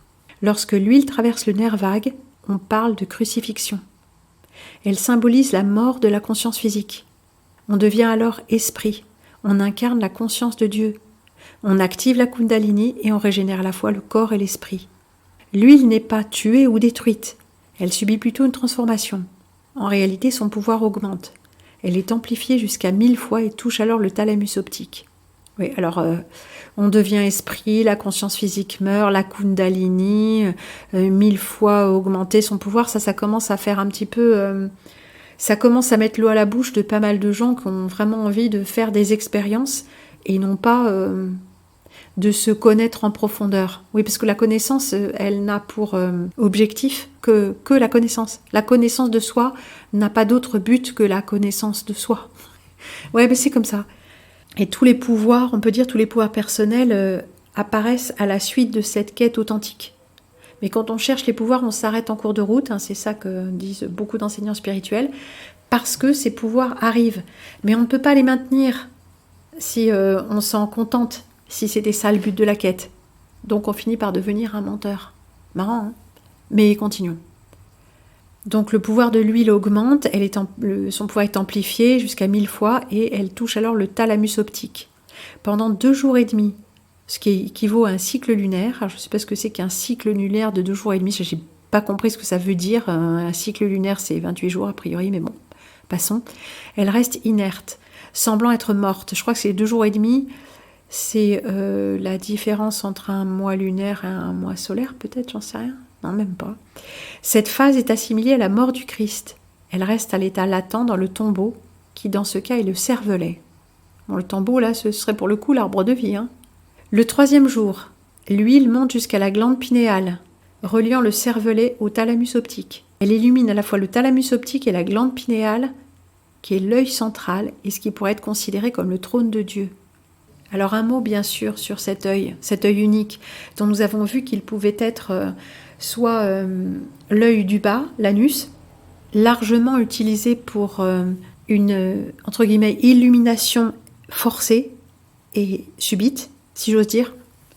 Lorsque l'huile traverse le nerf vague, on parle de crucifixion. Elle symbolise la mort de la conscience physique. On devient alors esprit, on incarne la conscience de Dieu. On active la Kundalini et on régénère à la fois le corps et l'esprit. L'huile n'est pas tuée ou détruite, elle subit plutôt une transformation. En réalité, son pouvoir augmente. Elle est amplifiée jusqu'à 1000 fois et touche alors le thalamus optique. Oui, alors on devient esprit, la conscience physique meurt, la Kundalini, 1000 fois augmenter son pouvoir, ça commence à faire un petit peu... ça commence à mettre l'eau à la bouche de pas mal de gens qui ont vraiment envie de faire des expériences et non pas de se connaître en profondeur. Oui, parce que la connaissance, elle n'a pour objectif que la connaissance. La connaissance de soi n'a pas d'autre but que la connaissance de soi. Ouais, mais c'est comme ça. Et tous les pouvoirs, on peut dire tous les pouvoirs personnels apparaissent à la suite de cette quête authentique. Mais quand on cherche les pouvoirs, on s'arrête en cours de route, hein, c'est ça que disent beaucoup d'enseignants spirituels, parce que ces pouvoirs arrivent. Mais on ne peut pas les maintenir si on s'en contente, si c'était ça le but de la quête. Donc on finit par devenir un menteur. Marrant, hein ? Mais continuons. Donc le pouvoir de l'huile augmente, son pouvoir est amplifié jusqu'à 1000 fois et elle touche alors le thalamus optique. Pendant 2 jours et demi, ce qui équivaut à un cycle lunaire. Alors je ne sais pas ce que c'est qu'un cycle lunaire de 2 jours et demi, je n'ai pas compris ce que ça veut dire. Un cycle lunaire c'est 28 jours a priori, mais bon, passons. Elle reste inerte, semblant être morte. Je crois que c'est 2 jours et demi, c'est la différence entre un mois lunaire et un mois solaire peut-être, j'en sais rien. Non, même pas. Cette phase est assimilée à la mort du Christ. Elle reste à l'état latent dans le tombeau, qui dans ce cas est le cervelet. Bon, le tombeau, là, ce serait pour le coup l'arbre de vie. Hein. Le 3e jour, l'huile monte jusqu'à la glande pinéale, reliant le cervelet au thalamus optique. Elle illumine à la fois le thalamus optique et la glande pinéale, qui est l'œil central et ce qui pourrait être considéré comme le trône de Dieu. Alors un mot bien sûr sur cet œil unique, dont nous avons vu qu'il pouvait être soit l'œil du bas, l'anus, largement utilisé pour une, entre guillemets, illumination forcée et subite, si j'ose dire,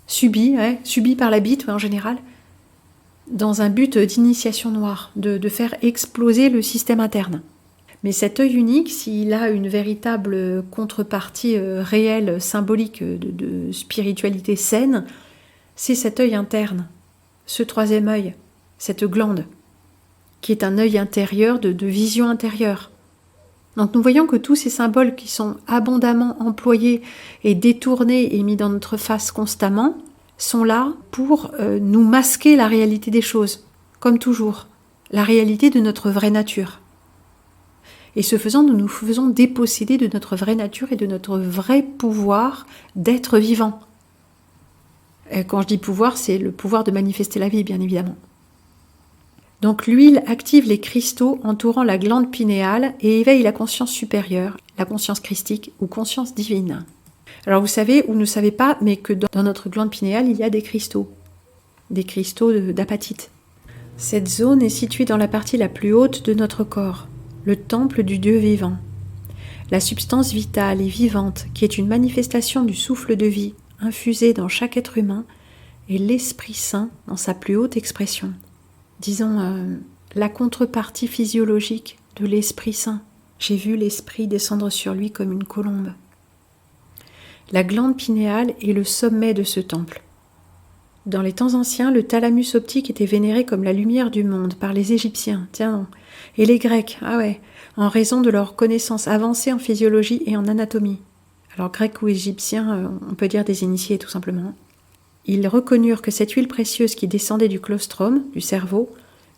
subie par la bite, en général, dans un but d'initiation noire, de faire exploser le système interne. Mais cet œil unique, s'il a une véritable contrepartie réelle, symbolique de spiritualité saine, c'est cet œil interne, ce troisième œil, cette glande, qui est un œil intérieur de vision intérieure. Donc nous voyons que tous ces symboles qui sont abondamment employés et détournés et mis dans notre face constamment sont là pour nous masquer la réalité des choses, comme toujours, la réalité de notre vraie nature. Et ce faisant, nous nous faisons déposséder de notre vraie nature et de notre vrai pouvoir d'être vivant. Et quand je dis pouvoir, c'est le pouvoir de manifester la vie, bien évidemment. Donc l'huile active les cristaux entourant la glande pinéale et éveille la conscience supérieure, la conscience christique ou conscience divine. Alors vous savez ou ne savez pas, mais que dans notre glande pinéale, il y a des cristaux d'apatite. Cette zone est située dans la partie la plus haute de notre corps, le temple du Dieu vivant. La substance vitale et vivante, qui est une manifestation du souffle de vie infusé dans chaque être humain, est l'Esprit Saint dans sa plus haute expression. Disons, la contrepartie physiologique de l'Esprit Saint. J'ai vu l'Esprit descendre sur lui comme une colombe. La glande pinéale est le sommet de ce temple. Dans les temps anciens, le thalamus optique était vénéré comme la lumière du monde par les Égyptiens, et les Grecs, en raison de leur connaissance avancée en physiologie et en anatomie. Alors Grecs ou Égyptiens, on peut dire des initiés tout simplement. Ils reconnurent que cette huile précieuse qui descendait du claustrum, du cerveau,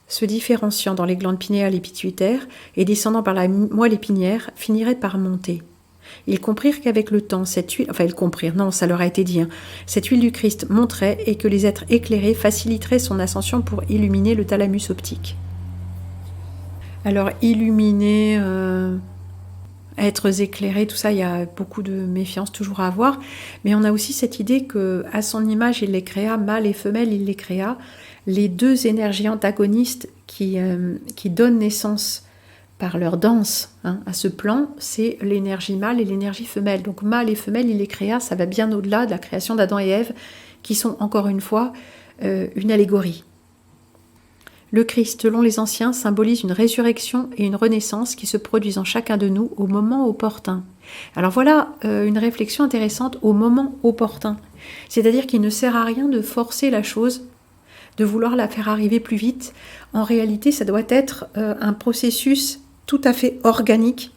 se différenciant dans les glandes pinéales et pituitaires et descendant par la moelle épinière, finirait par monter. Ils comprirent qu'avec le temps, cette huile, ça leur a été dit, cette huile du Christ monterait et que les êtres éclairés faciliteraient son ascension pour illuminer le thalamus optique. Alors, illuminer, êtres éclairés, tout ça, il y a beaucoup de méfiance toujours à avoir, mais on a aussi cette idée qu'à son image, il les créa, mâle et femelle, il les créa, les deux énergies antagonistes qui donnent naissance par leur danse à ce plan, c'est l'énergie mâle et l'énergie femelle. Donc mâle et femelle, il les créa, ça va bien au-delà de la création d'Adam et Ève, qui sont encore une fois une allégorie. Le Christ, selon les anciens, symbolise une résurrection et une renaissance qui se produisent en chacun de nous au moment opportun. Alors voilà une réflexion intéressante au moment opportun. C'est-à-dire qu'il ne sert à rien de forcer la chose, de vouloir la faire arriver plus vite. En réalité, ça doit être un processus tout à fait organique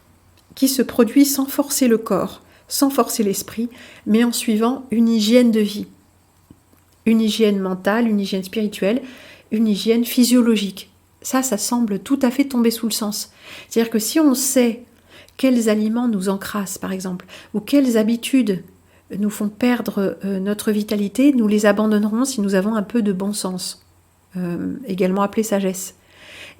qui se produit sans forcer le corps, sans forcer l'esprit, mais en suivant une hygiène de vie. Une hygiène mentale, une hygiène spirituelle, une hygiène physiologique. Ça semble tout à fait tomber sous le sens. C'est-à-dire que si on sait quels aliments nous encrassent, par exemple, ou quelles habitudes nous font perdre notre vitalité, nous les abandonnerons si nous avons un peu de bon sens, également appelé sagesse.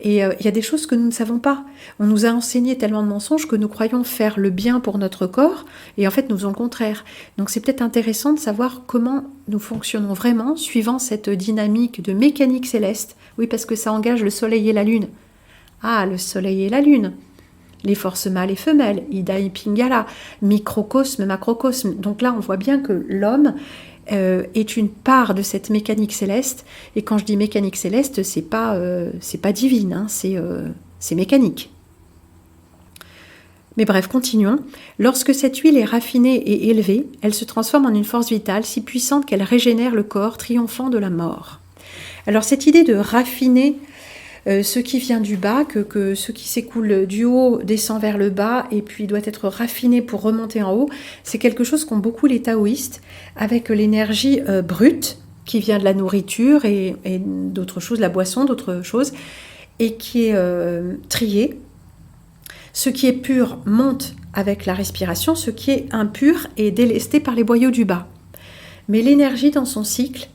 Et il y a des choses que nous ne savons pas. On nous a enseigné tellement de mensonges que nous croyons faire le bien pour notre corps, et en fait nous faisons le contraire. Donc c'est peut-être intéressant de savoir comment nous fonctionnons vraiment, suivant cette dynamique de mécanique céleste. Oui, parce que ça engage le soleil et la lune. Ah, le soleil et la lune. Les forces mâles et femelles, Ida et Pingala, microcosme, macrocosme. Donc là, on voit bien que l'homme est une part de cette mécanique céleste. Et quand je dis mécanique céleste, c'est pas divine, c'est mécanique. Mais bref, continuons. Lorsque cette huile est raffinée et élevée, elle se transforme en une force vitale si puissante qu'elle régénère le corps, triomphant de la mort. Alors cette idée de raffiner ce qui vient du bas, que ce qui s'écoule du haut descend vers le bas et puis doit être raffiné pour remonter en haut, c'est quelque chose qu'ont beaucoup les taoïstes avec l'énergie brute qui vient de la nourriture et d'autres choses, la boisson, d'autres choses, et qui est triée. Ce qui est pur monte avec la respiration, ce qui est impur est délesté par les boyaux du bas. Mais l'énergie dans son cycle,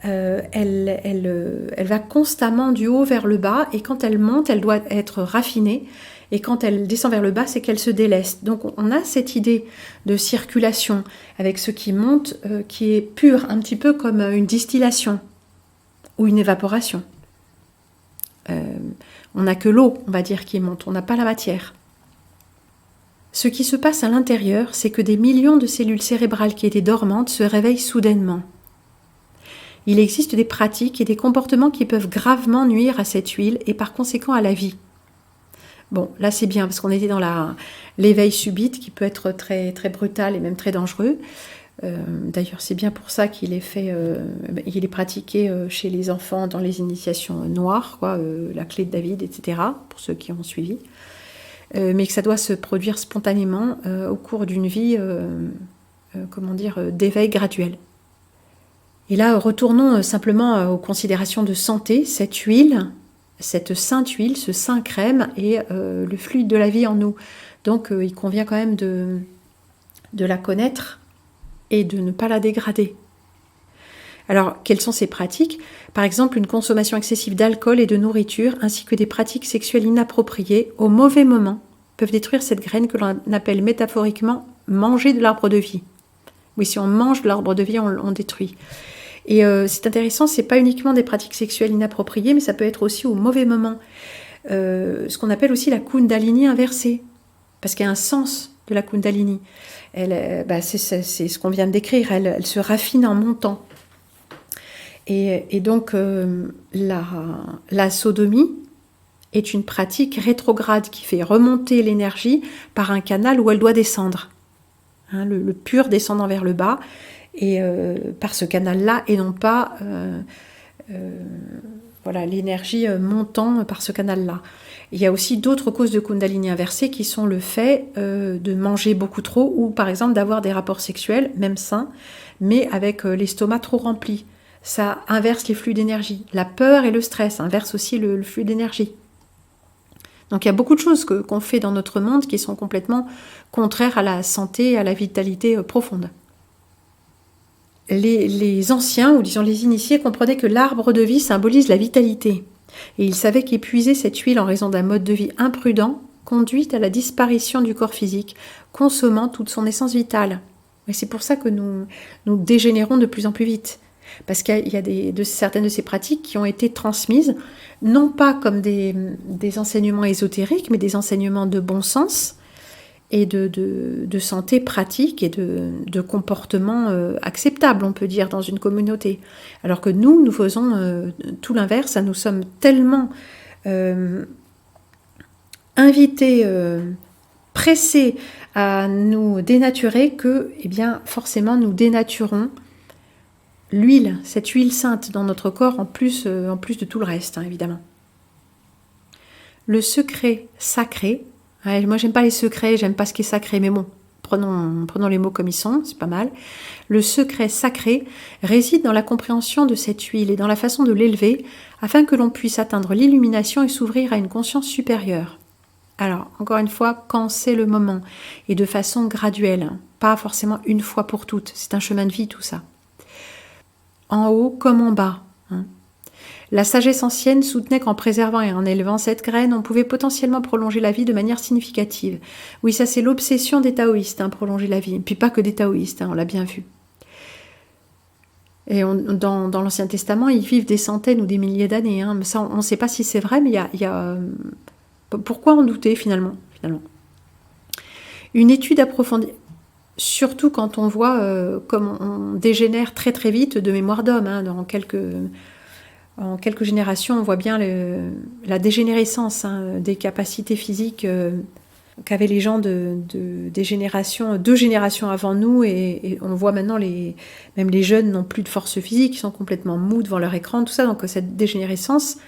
elle va constamment du haut vers le bas, et quand elle monte, elle doit être raffinée, et quand elle descend vers le bas, c'est qu'elle se déleste. Donc on a cette idée de circulation avec ce qui monte, qui est pur, un petit peu comme une distillation ou une évaporation. On n'a que l'eau, on va dire, qui monte, on n'a pas la matière. Ce qui se passe à l'intérieur, c'est que des millions de cellules cérébrales qui étaient dormantes se réveillent soudainement. il existe des pratiques et des comportements qui peuvent gravement nuire à cette huile et par conséquent à la vie. Bon, là c'est bien parce qu'on était dans l'éveil subite qui peut être très, très brutal et même très dangereux. D'ailleurs, c'est bien pour ça qu'il est fait, il est pratiqué chez les enfants dans les initiations noires, quoi, la clé de David, etc., pour ceux qui ont suivi. Mais que ça doit se produire spontanément au cours d'une vie, d'éveil graduel. Et là, retournons simplement aux considérations de santé. Cette huile, cette sainte huile, ce saint crème est le fluide de la vie en nous. Donc, il convient quand même de la connaître et de ne pas la dégrader. Alors, quelles sont ces pratiques ? Par exemple, une consommation excessive d'alcool et de nourriture, ainsi que des pratiques sexuelles inappropriées, au mauvais moment, peuvent détruire cette graine que l'on appelle métaphoriquement « manger de l'arbre de vie ». Oui, si on mange de l'arbre de vie, on détruit. Et c'est intéressant, c'est pas uniquement des pratiques sexuelles inappropriées, mais ça peut être aussi au mauvais moment. Ce qu'on appelle aussi la kundalini inversée, parce qu'il y a un sens de la kundalini. C'est ce qu'on vient de décrire, elle se raffine en montant. Et donc, la sodomie est une pratique rétrograde qui fait remonter l'énergie par un canal où elle doit descendre. Hein, le pur descendant vers le bas, et par ce canal-là, et non pas l'énergie montant par ce canal-là. Il y a aussi d'autres causes de kundalini inversée qui sont le fait de manger beaucoup trop ou par exemple d'avoir des rapports sexuels, même sains, mais avec l'estomac trop rempli. Ça inverse les flux d'énergie. La peur et le stress inversent aussi le flux d'énergie. Donc il y a beaucoup de choses qu'on fait dans notre monde qui sont complètement contraires à la santé et à la vitalité profonde. Les anciens, ou disons les initiés, comprenaient que l'arbre de vie symbolise la vitalité. Et ils savaient qu'épuiser cette huile en raison d'un mode de vie imprudent conduit à la disparition du corps physique, consommant toute son essence vitale. Et c'est pour ça que nous dégénérons de plus en plus vite. Parce qu'il y a certaines de ces pratiques qui ont été transmises, non pas comme des enseignements ésotériques, mais des enseignements de bon sens et de santé pratique et de comportement acceptable, on peut dire, dans une communauté. Alors que nous faisons tout l'inverse, nous sommes tellement invités, pressés à nous dénaturer que, forcément, nous dénaturons l'huile, cette huile sainte dans notre corps, en plus de tout le reste, évidemment. Le secret sacré, moi j'aime pas les secrets, j'aime pas ce qui est sacré, mais bon, prenons les mots comme ils sont, c'est pas mal. Le secret sacré réside dans la compréhension de cette huile et dans la façon de l'élever, afin que l'on puisse atteindre l'illumination et s'ouvrir à une conscience supérieure. Alors, encore une fois, quand c'est le moment, et de façon graduelle, pas forcément une fois pour toutes, c'est un chemin de vie tout ça. En haut comme en bas. La sagesse ancienne soutenait qu'en préservant et en élevant cette graine, on pouvait potentiellement prolonger la vie de manière significative. Oui, ça c'est l'obsession des taoïstes, prolonger la vie. Et puis pas que des taoïstes, on l'a bien vu. Et dans l'Ancien Testament, ils vivent des centaines ou des milliers d'années. Mais ça, on ne sait pas si c'est vrai, mais il y a pourquoi en douter finalement. Une étude approfondie... Surtout quand on voit comme on dégénère très très vite de mémoire d'homme. En quelques générations, on voit bien la dégénérescence des capacités physiques qu'avaient les gens deux générations avant nous. Et on voit maintenant, même les jeunes n'ont plus de force physique, ils sont complètement mous devant leur écran, tout ça. Donc cette dégénérescence,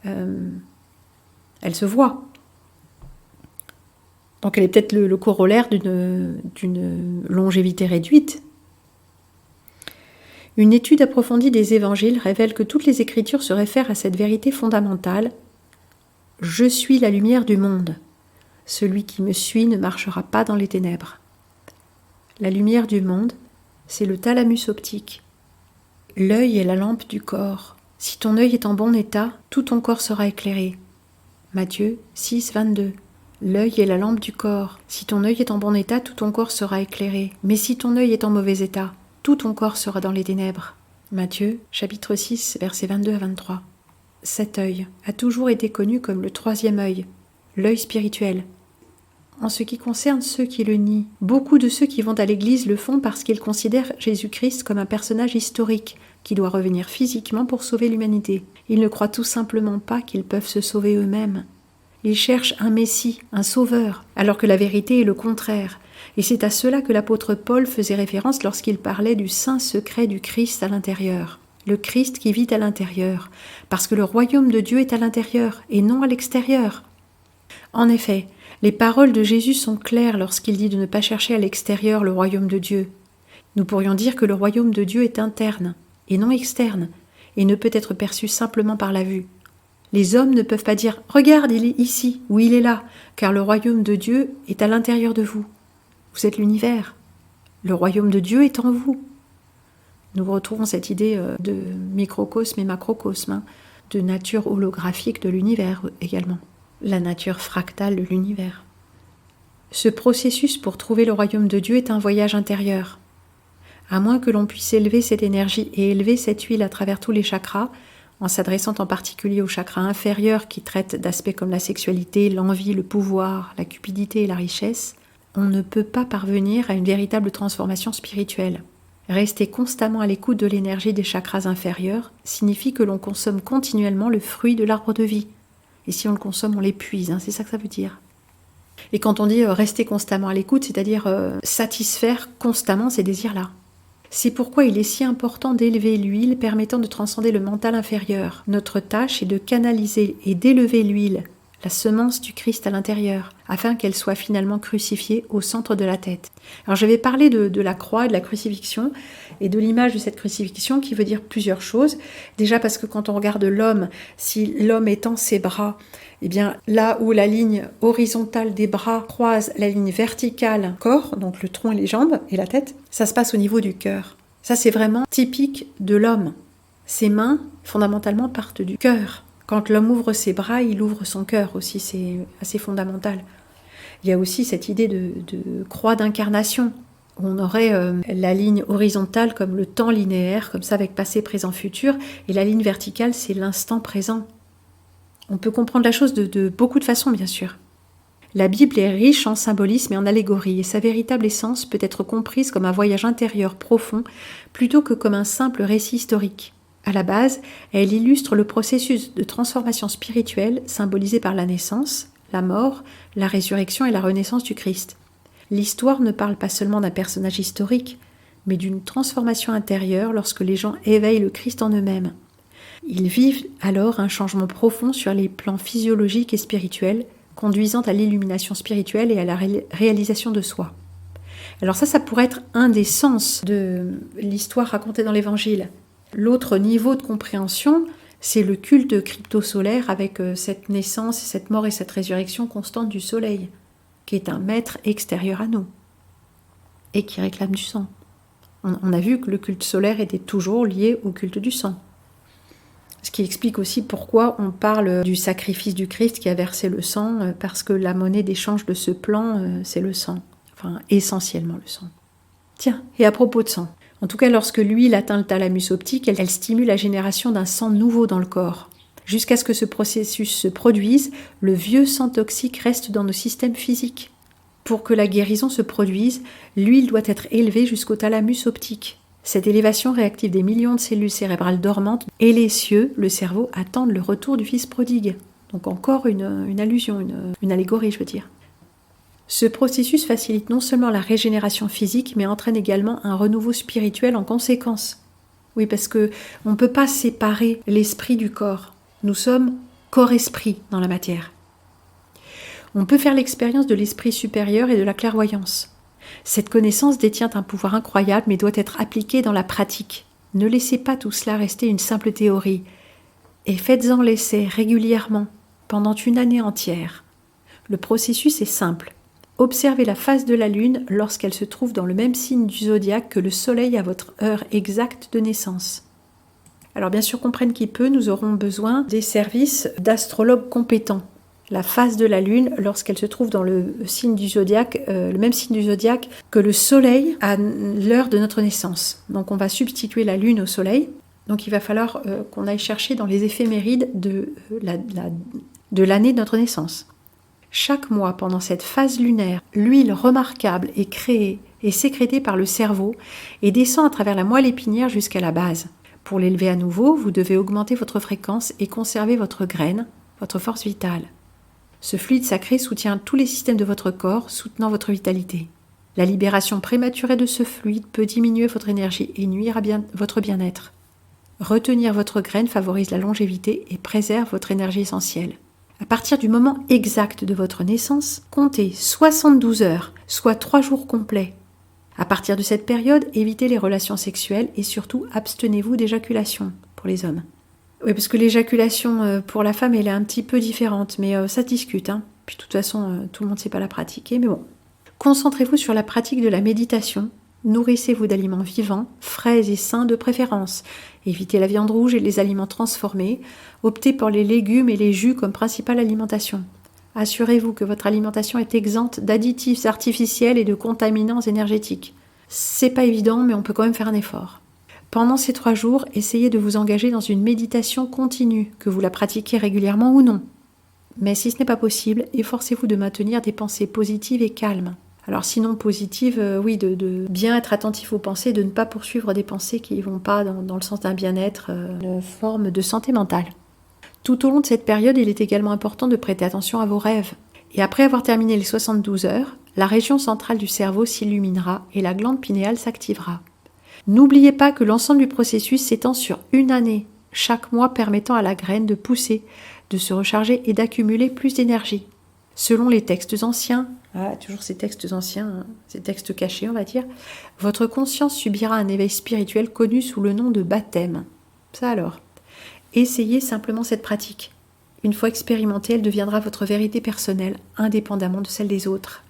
elle se voit. Donc elle est peut-être le corollaire d'une longévité réduite. Une étude approfondie des évangiles révèle que toutes les écritures se réfèrent à cette vérité fondamentale. « Je suis la lumière du monde. Celui qui me suit ne marchera pas dans les ténèbres. » La lumière du monde, c'est le thalamus optique. L'œil est la lampe du corps. Si ton œil est en bon état, tout ton corps sera éclairé. Matthieu 6, 22. L'œil est la lampe du corps. Si ton œil est en bon état, tout ton corps sera éclairé. Mais si ton œil est en mauvais état, tout ton corps sera dans les ténèbres. Matthieu, chapitre 6, versets 22 à 23. Cet œil a toujours été connu comme le troisième œil, l'œil spirituel. En ce qui concerne ceux qui le nient, beaucoup de ceux qui vont à l'église le font parce qu'ils considèrent Jésus-Christ comme un personnage historique, qui doit revenir physiquement pour sauver l'humanité. Ils ne croient tout simplement pas qu'ils peuvent se sauver eux-mêmes. Ils cherchent un Messie, un sauveur, alors que la vérité est le contraire. Et c'est à cela que l'apôtre Paul faisait référence lorsqu'il parlait du saint secret du Christ à l'intérieur. Le Christ qui vit à l'intérieur, parce que le royaume de Dieu est à l'intérieur et non à l'extérieur. En effet, les paroles de Jésus sont claires lorsqu'il dit de ne pas chercher à l'extérieur le royaume de Dieu. Nous pourrions dire que le royaume de Dieu est interne et non externe, et ne peut être perçu simplement par la vue. Les hommes ne peuvent pas dire « Regarde, il est ici » ou « Il est là », car le royaume de Dieu est à l'intérieur de vous. Vous êtes l'univers. Le royaume de Dieu est en vous. Nous retrouvons cette idée de microcosme et macrocosme, de nature holographique de l'univers également, la nature fractale de l'univers. Ce processus pour trouver le royaume de Dieu est un voyage intérieur. À moins que l'on puisse élever cette énergie et élever cette huile à travers tous les chakras, en s'adressant en particulier aux chakras inférieurs qui traitent d'aspects comme la sexualité, l'envie, le pouvoir, la cupidité et la richesse, on ne peut pas parvenir à une véritable transformation spirituelle. Rester constamment à l'écoute de l'énergie des chakras inférieurs signifie que l'on consomme continuellement le fruit de l'arbre de vie. Et si on le consomme, on l'épuise, c'est ça que ça veut dire. Et quand on dit rester constamment à l'écoute, c'est-à-dire satisfaire constamment ces désirs-là. C'est pourquoi il est si important d'élever l'huile permettant de transcender le mental inférieur. Notre tâche est de canaliser et d'élever l'huile, la semence du Christ à l'intérieur, afin qu'elle soit finalement crucifiée au centre de la tête. Alors je vais parler de la croix et de la crucifixion, et de l'image de cette crucifixion qui veut dire plusieurs choses. Déjà parce que quand on regarde l'homme, si l'homme étend ses bras, eh bien là où la ligne horizontale des bras croise la ligne verticale corps, donc le tronc et les jambes et la tête, ça se passe au niveau du cœur. Ça c'est vraiment typique de l'homme. Ses mains, fondamentalement, partent du cœur. Quand l'homme ouvre ses bras, il ouvre son cœur aussi, c'est assez fondamental. Il y a aussi cette idée de croix d'incarnation, où on aurait la ligne horizontale comme le temps linéaire, comme ça avec passé, présent, futur, et la ligne verticale, c'est l'instant présent. On peut comprendre la chose de beaucoup de façons, bien sûr. La Bible est riche en symbolisme et en allégories, et sa véritable essence peut être comprise comme un voyage intérieur profond, plutôt que comme un simple récit historique. À la base, elle illustre le processus de transformation spirituelle symbolisé par la naissance, la mort, la résurrection et la renaissance du Christ. L'histoire ne parle pas seulement d'un personnage historique, mais d'une transformation intérieure lorsque les gens éveillent le Christ en eux-mêmes. Ils vivent alors un changement profond sur les plans physiologiques et spirituels, conduisant à l'illumination spirituelle et à la réalisation de soi. Alors ça pourrait être un des sens de l'histoire racontée dans l'Évangile. L'autre niveau de compréhension, c'est le culte crypto-solaire avec cette naissance, cette mort et cette résurrection constante du soleil, qui est un maître extérieur à nous et qui réclame du sang. On a vu que le culte solaire était toujours lié au culte du sang. Ce qui explique aussi pourquoi on parle du sacrifice du Christ qui a versé le sang, parce que la monnaie d'échange de ce plan, c'est le sang. Enfin, essentiellement le sang. Tiens, et à propos de sang, en tout cas, lorsque l'huile atteint le thalamus optique, elle stimule la génération d'un sang nouveau dans le corps. Jusqu'à ce que ce processus se produise, le vieux sang toxique reste dans nos systèmes physiques. Pour que la guérison se produise, l'huile doit être élevée jusqu'au thalamus optique. Cette élévation réactive des millions de cellules cérébrales dormantes et les cieux, le cerveau, attendent le retour du fils prodigue. Donc encore une allusion, une allégorie, je veux dire. Ce processus facilite non seulement la régénération physique, mais entraîne également un renouveau spirituel en conséquence. Oui, parce que on ne peut pas séparer l'esprit du corps. Nous sommes corps-esprit dans la matière. On peut faire l'expérience de l'esprit supérieur et de la clairvoyance. Cette connaissance détient un pouvoir incroyable, mais doit être appliquée dans la pratique. Ne laissez pas tout cela rester une simple théorie, et faites-en l'essai régulièrement, pendant une année entière. Le processus est simple. Observez la phase de la Lune lorsqu'elle se trouve dans le même signe du zodiaque que le Soleil à votre heure exacte de naissance. Alors bien sûr, comprenne qui peut, nous aurons besoin des services d'astrologues compétents. La phase de la Lune lorsqu'elle se trouve dans le signe du zodiaque, le même signe du zodiaque que le Soleil à l'heure de notre naissance. Donc on va substituer la Lune au Soleil. Donc il va falloir qu'on aille chercher dans les éphémérides de l'année de notre naissance. Chaque mois, pendant cette phase lunaire, l'huile remarquable est créée et sécrétée par le cerveau et descend à travers la moelle épinière jusqu'à la base. Pour l'élever à nouveau, vous devez augmenter votre fréquence et conserver votre graine, votre force vitale. Ce fluide sacré soutient tous les systèmes de votre corps, soutenant votre vitalité. La libération prématurée de ce fluide peut diminuer votre énergie et nuire à votre bien-être. Retenir votre graine favorise la longévité et préserve votre énergie essentielle. À partir du moment exact de votre naissance, comptez 72 heures, soit 3 jours complets. À partir de cette période, évitez les relations sexuelles et surtout abstenez-vous d'éjaculation pour les hommes. Oui, parce que l'éjaculation pour la femme, elle est un petit peu différente, mais ça se discute. Puis de toute façon, tout le monde ne sait pas la pratiquer, mais bon. Concentrez-vous sur la pratique de la méditation. Nourrissez-vous d'aliments vivants, frais et sains de préférence. Évitez la viande rouge et les aliments transformés. Optez pour les légumes et les jus comme principale alimentation. Assurez-vous que votre alimentation est exempte d'additifs artificiels et de contaminants énergétiques. C'est pas évident, mais on peut quand même faire un effort. Pendant ces 3 jours, essayez de vous engager dans une méditation continue, que vous la pratiquez régulièrement ou non. Mais si ce n'est pas possible, efforcez-vous de maintenir des pensées positives et calmes. Alors sinon positives, oui, de bien être attentif aux pensées, de ne pas poursuivre des pensées qui ne vont pas dans le sens d'un bien-être, une forme de santé mentale. Tout au long de cette période, il est également important de prêter attention à vos rêves. Et après avoir terminé les 72 heures, la région centrale du cerveau s'illuminera et la glande pinéale s'activera. N'oubliez pas que l'ensemble du processus s'étend sur 1 année, chaque mois permettant à la graine de pousser, de se recharger et d'accumuler plus d'énergie. Selon les textes anciens, toujours ces textes anciens, ces textes cachés on va dire, votre conscience subira un éveil spirituel connu sous le nom de baptême. Ça alors. Essayez simplement cette pratique. Une fois expérimentée, elle deviendra votre vérité personnelle, indépendamment de celle des autres.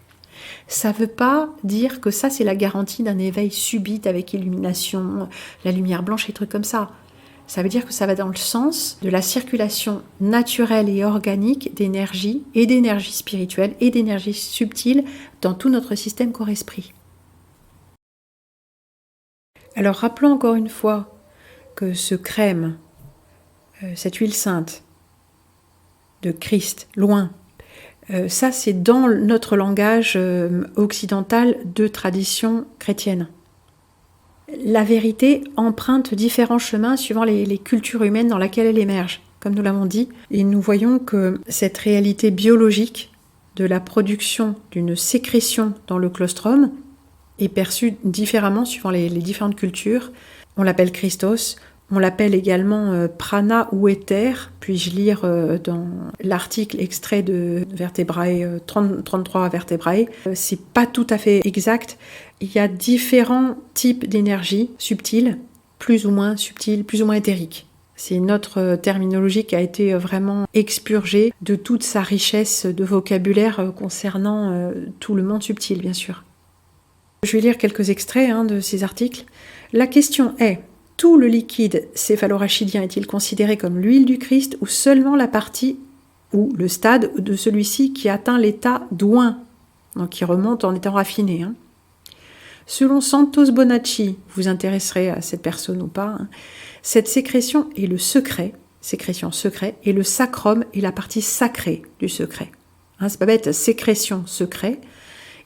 Ça ne veut pas dire que ça c'est la garantie d'un éveil subit avec illumination, la lumière blanche et trucs comme ça. Ça veut dire que ça va dans le sens de la circulation naturelle et organique d'énergie et d'énergie spirituelle et d'énergie subtile dans tout notre système corps-esprit. Alors rappelons encore une fois que ce crème, cette huile sainte de Christ, loin, ça c'est dans notre langage occidental de tradition chrétienne. La vérité emprunte différents chemins suivant les cultures humaines dans lesquelles elle émerge, comme nous l'avons dit. Et nous voyons que cette réalité biologique de la production d'une sécrétion dans le colostrum est perçue différemment suivant les différentes cultures. On l'appelle Christos, on l'appelle également prana ou éther. Puis-je lire dans l'article extrait de Vertebrae 33 Vertebrae. C'est pas tout à fait exact. Il y a différents types d'énergie subtiles, plus ou moins éthériques. C'est notre terminologie qui a été vraiment expurgée de toute sa richesse de vocabulaire concernant tout le monde subtil, bien sûr. Je vais lire quelques extraits de ces articles. La question est: tout le liquide céphalorachidien est-il considéré comme l'huile du Christ ou seulement la partie ou le stade de celui-ci qui atteint l'état d'oint, donc qui remonte en étant raffiné. Selon Santos Bonacci, vous intéresserez à cette personne ou pas, cette sécrétion est le secret, sécrétion secret, et le sacrum est la partie sacrée du secret. C'est pas bête, sécrétion secret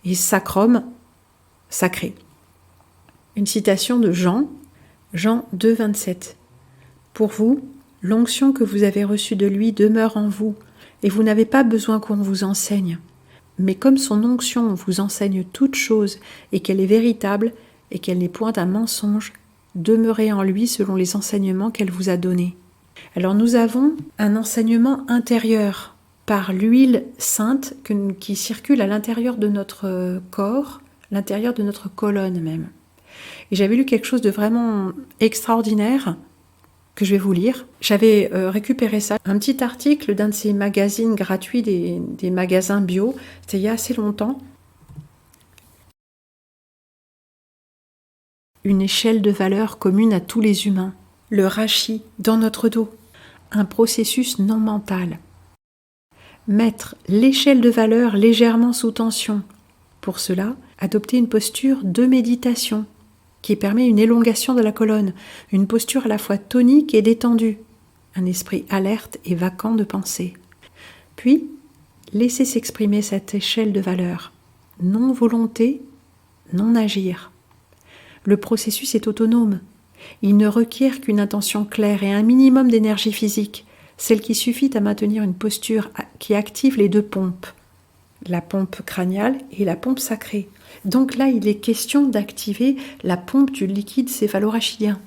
et sacrum sacré. Une citation de Jean 2, 27. Pour vous, l'onction que vous avez reçue de lui demeure en vous, et vous n'avez pas besoin qu'on vous enseigne. Mais comme son onction vous enseigne toute chose, et qu'elle est véritable, et qu'elle n'est point un mensonge, demeurez en lui selon les enseignements qu'elle vous a donnés. Alors nous avons un enseignement intérieur par l'huile sainte qui circule à l'intérieur de notre corps, l'intérieur de notre colonne même. Et j'avais lu quelque chose de vraiment extraordinaire que je vais vous lire. J'avais récupéré ça, un petit article d'un de ces magazines gratuits, des magasins bio, c'était il y a assez longtemps. Une échelle de valeur commune à tous les humains, le rachi dans notre dos, un processus non mental. Mettre l'échelle de valeur légèrement sous tension. Pour cela, adopter une posture de méditation qui permet une élongation de la colonne, une posture à la fois tonique et détendue, un esprit alerte et vacant de pensée. Puis, laisser s'exprimer cette échelle de valeur. Non volonté, non agir. Le processus est autonome. Il ne requiert qu'une intention claire et un minimum d'énergie physique, celle qui suffit à maintenir une posture qui active les deux pompes, la pompe crâniale et la pompe sacrée. Donc là, il est question d'activer la pompe du liquide céphalorachidien.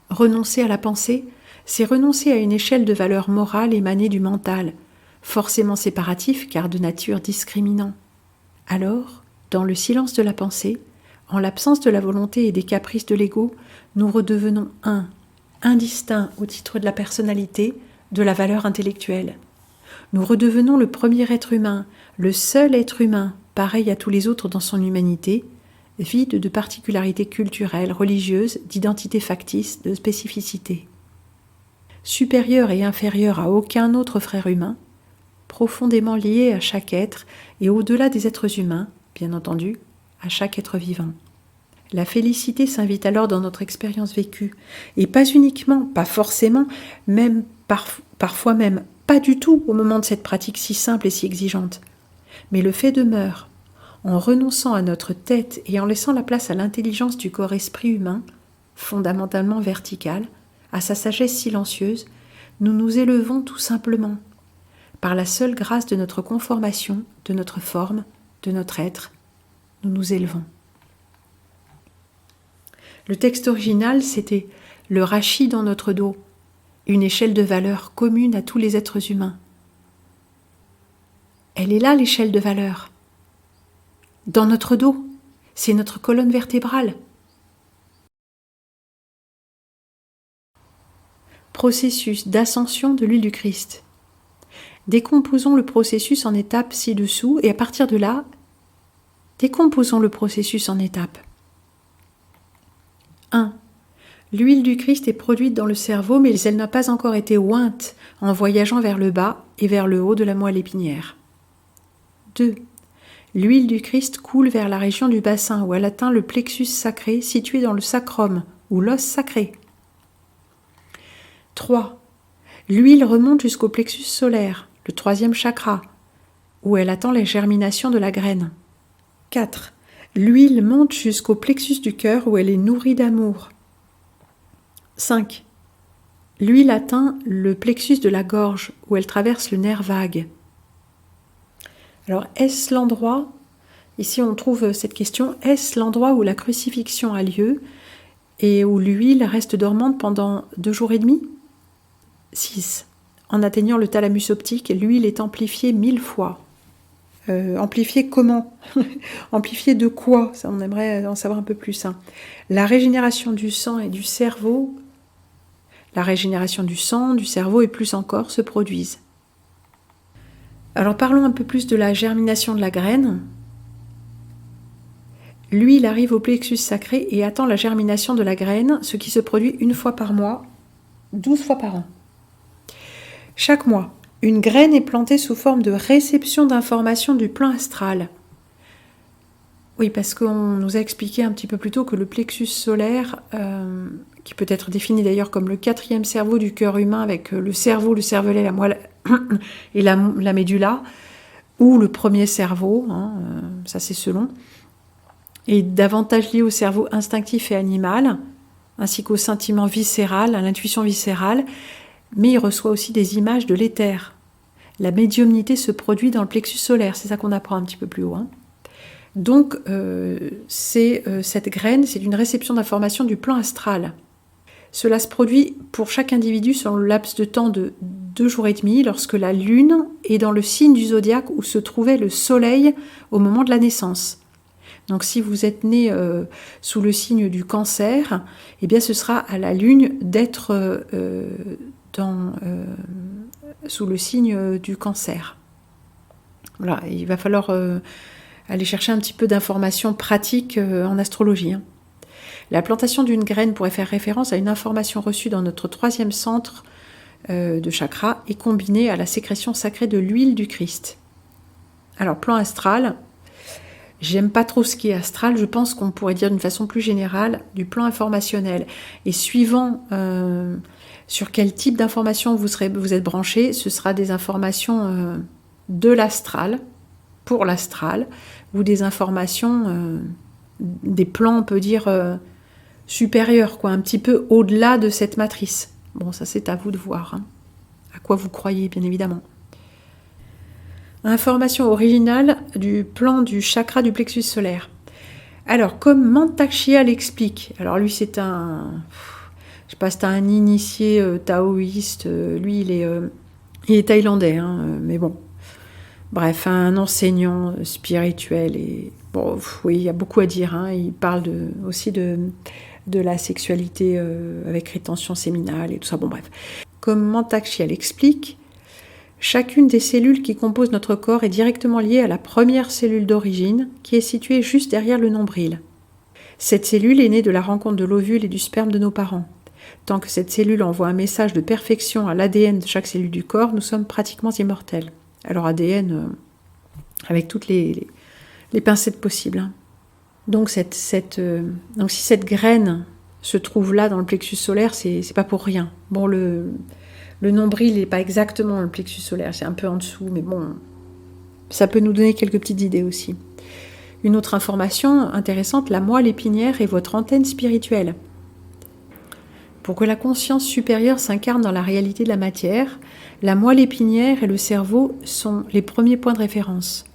Renoncer à la pensée, c'est renoncer à une échelle de valeur morale émanée du mental, forcément séparatif car de nature discriminant. Alors, dans le silence de la pensée, en l'absence de la volonté et des caprices de l'ego, nous redevenons indistinct au titre de la personnalité, de la valeur intellectuelle. Nous redevenons le premier être humain, le seul être humain, pareil à tous les autres dans son humanité, vide de particularités culturelles, religieuses, d'identité factice, de spécificité. Supérieur et inférieur à aucun autre frère humain, profondément lié à chaque être et au-delà des êtres humains, bien entendu, à chaque être vivant. La félicité s'invite alors dans notre expérience vécue, et pas uniquement, pas forcément, même parfois même pas du tout au moment de cette pratique si simple et si exigeante. Mais le fait demeure, en renonçant à notre tête et en laissant la place à l'intelligence du corps-esprit humain, fondamentalement vertical, à sa sagesse silencieuse, nous nous élevons tout simplement, par la seule grâce de notre conformation, de notre forme, de notre être, nous nous élevons. Le texte original, c'était « le rachis dans notre dos », une échelle de valeur commune à tous les êtres humains. Elle est là, l'échelle de valeur. Dans notre dos, c'est notre colonne vertébrale. Processus d'ascension de l'huile du Christ. Décomposons le processus en étapes ci-dessous et à partir de là, décomposons le processus en étapes. 1. L'huile du Christ est produite dans le cerveau, mais elle n'a pas encore été ointe en voyageant vers le bas et vers le haut de la moelle épinière. 2. L'huile du Christ coule vers la région du bassin où elle atteint le plexus sacré situé dans le sacrum ou l'os sacré. 3. L'huile remonte jusqu'au plexus solaire, le 3e chakra, où elle attend la germination de la graine. 4. L'huile monte jusqu'au plexus du cœur où elle est nourrie d'amour. 5. L'huile atteint le plexus de la gorge où elle traverse le nerf vague. Alors, est-ce l'endroit, ici on trouve cette question, est-ce l'endroit où la crucifixion a lieu et où l'huile reste dormante pendant 2 jours et demi ? 6. En atteignant le thalamus optique, l'huile est amplifiée 1000 fois. Amplifiée comment ? Amplifiée de quoi ? Ça, on aimerait en savoir un peu plus. La régénération du sang et du cerveau, la régénération du sang, du cerveau et plus encore se produisent. Alors parlons un peu plus de la germination de la graine. L'huile arrive au plexus sacré et attend la germination de la graine, ce qui se produit 1 fois par mois, 12 fois par an. Chaque mois, une graine est plantée sous forme de réception d'informations du plan astral. Oui, parce qu'on nous a expliqué un petit peu plus tôt que le plexus solaire, qui peut être défini d'ailleurs comme le 4e cerveau du cœur humain avec le cerveau, le cervelet, la moelle et la médulla, ou le premier cerveau, ça c'est selon, est davantage lié au cerveau instinctif et animal, ainsi qu'au sentiment viscéral, à l'intuition viscérale, mais il reçoit aussi des images de l'éther. La médiumnité se produit dans le plexus solaire, c'est ça qu'on apprend un petit peu plus haut. Donc, cette graine, c'est une réception d'informations du plan astral. Cela se produit pour chaque individu sur le laps de temps de 2 jours et demi, lorsque la lune est dans le signe du zodiaque où se trouvait le soleil au moment de la naissance. Donc si vous êtes né sous le signe du cancer, eh bien ce sera à la lune d'être sous le signe du cancer. Voilà, il va falloir aller chercher un petit peu d'informations pratiques en astrologie. La plantation d'une graine pourrait faire référence à une information reçue dans notre 3e centre de chakra et combinée à la sécrétion sacrée de l'huile du Christ. Alors, plan astral, j'aime pas trop ce qui est astral, je pense qu'on pourrait dire d'une façon plus générale du plan informationnel. Et suivant sur quel type d'information vous êtes branché, ce sera des informations de l'astral, pour l'astral, ou des informations, des plans, on peut dire, supérieur, quoi, un petit peu au-delà de cette matrice. Bon, ça c'est à vous de voir, hein, à quoi vous croyez, bien évidemment. Information originale du plan du chakra du plexus solaire. Alors, comme Mantak Chia l'explique, alors lui c'est un initié taoïste, lui il est thaïlandais, hein, mais bon, bref, un enseignant spirituel, et bon, oui, il y a beaucoup à dire, hein, il parle aussi de la sexualité avec rétention séminale et tout ça, bon bref. Comme Mantak Chia l'explique, chacune des cellules qui composent notre corps est directement liée à la première cellule d'origine, qui est située juste derrière le nombril. Cette cellule est née de la rencontre de l'ovule et du sperme de nos parents. Tant que cette cellule envoie un message de perfection à l'ADN de chaque cellule du corps, nous sommes pratiquement immortels. Alors ADN, avec toutes les pincettes possibles. Hein. Donc, si cette graine se trouve là dans le plexus solaire, c'est pas pour rien. Bon, le nombril n'est pas exactement le plexus solaire, c'est un peu en dessous, mais bon, ça peut nous donner quelques petites idées aussi. Une autre information intéressante, la moelle épinière est votre antenne spirituelle. Pour que la conscience supérieure s'incarne dans la réalité de la matière, la moelle épinière et le cerveau sont les premiers points de référence.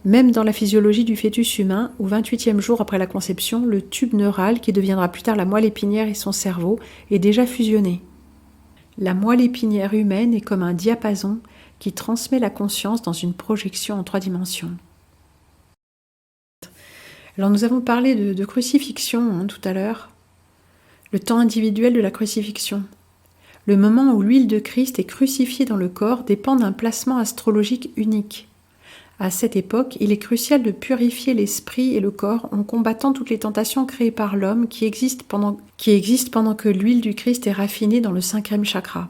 Même dans la physiologie du fœtus humain, au 28e jour après la conception, le tube neural, qui deviendra plus tard la moelle épinière et son cerveau, est déjà fusionné. La moelle épinière humaine est comme un diapason qui transmet la conscience dans une projection en 3 dimensions. Alors nous avons parlé de crucifixion tout à l'heure, le temps individuel de la crucifixion. Le moment où l'huile de Christ est crucifiée dans le corps dépend d'un placement astrologique unique. À cette époque, il est crucial de purifier l'esprit et le corps en combattant toutes les tentations créées par l'homme qui existent pendant que l'huile du Christ est raffinée dans le 5e chakra.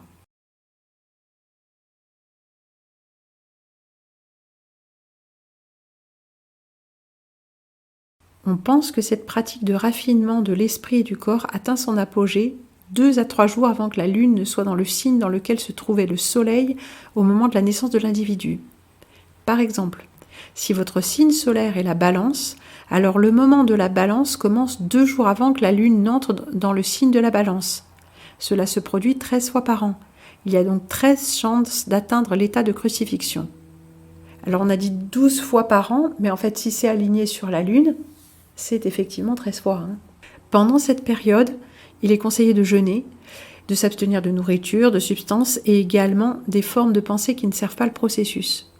On pense que cette pratique de raffinement de l'esprit et du corps atteint son apogée 2 à 3 jours avant que la lune ne soit dans le signe dans lequel se trouvait le soleil au moment de la naissance de l'individu. Par exemple, si votre signe solaire est la balance, alors le moment de la balance commence 2 jours avant que la lune n'entre dans le signe de la balance. Cela se produit 13 fois par an. Il y a donc 13 chances d'atteindre l'état de crucifixion. Alors on a dit 12 fois par an, mais en fait si c'est aligné sur la lune, c'est effectivement 13 fois. Pendant cette période, il est conseillé de jeûner, de s'abstenir de nourriture, de substances et également des formes de pensée qui ne servent pas le processus.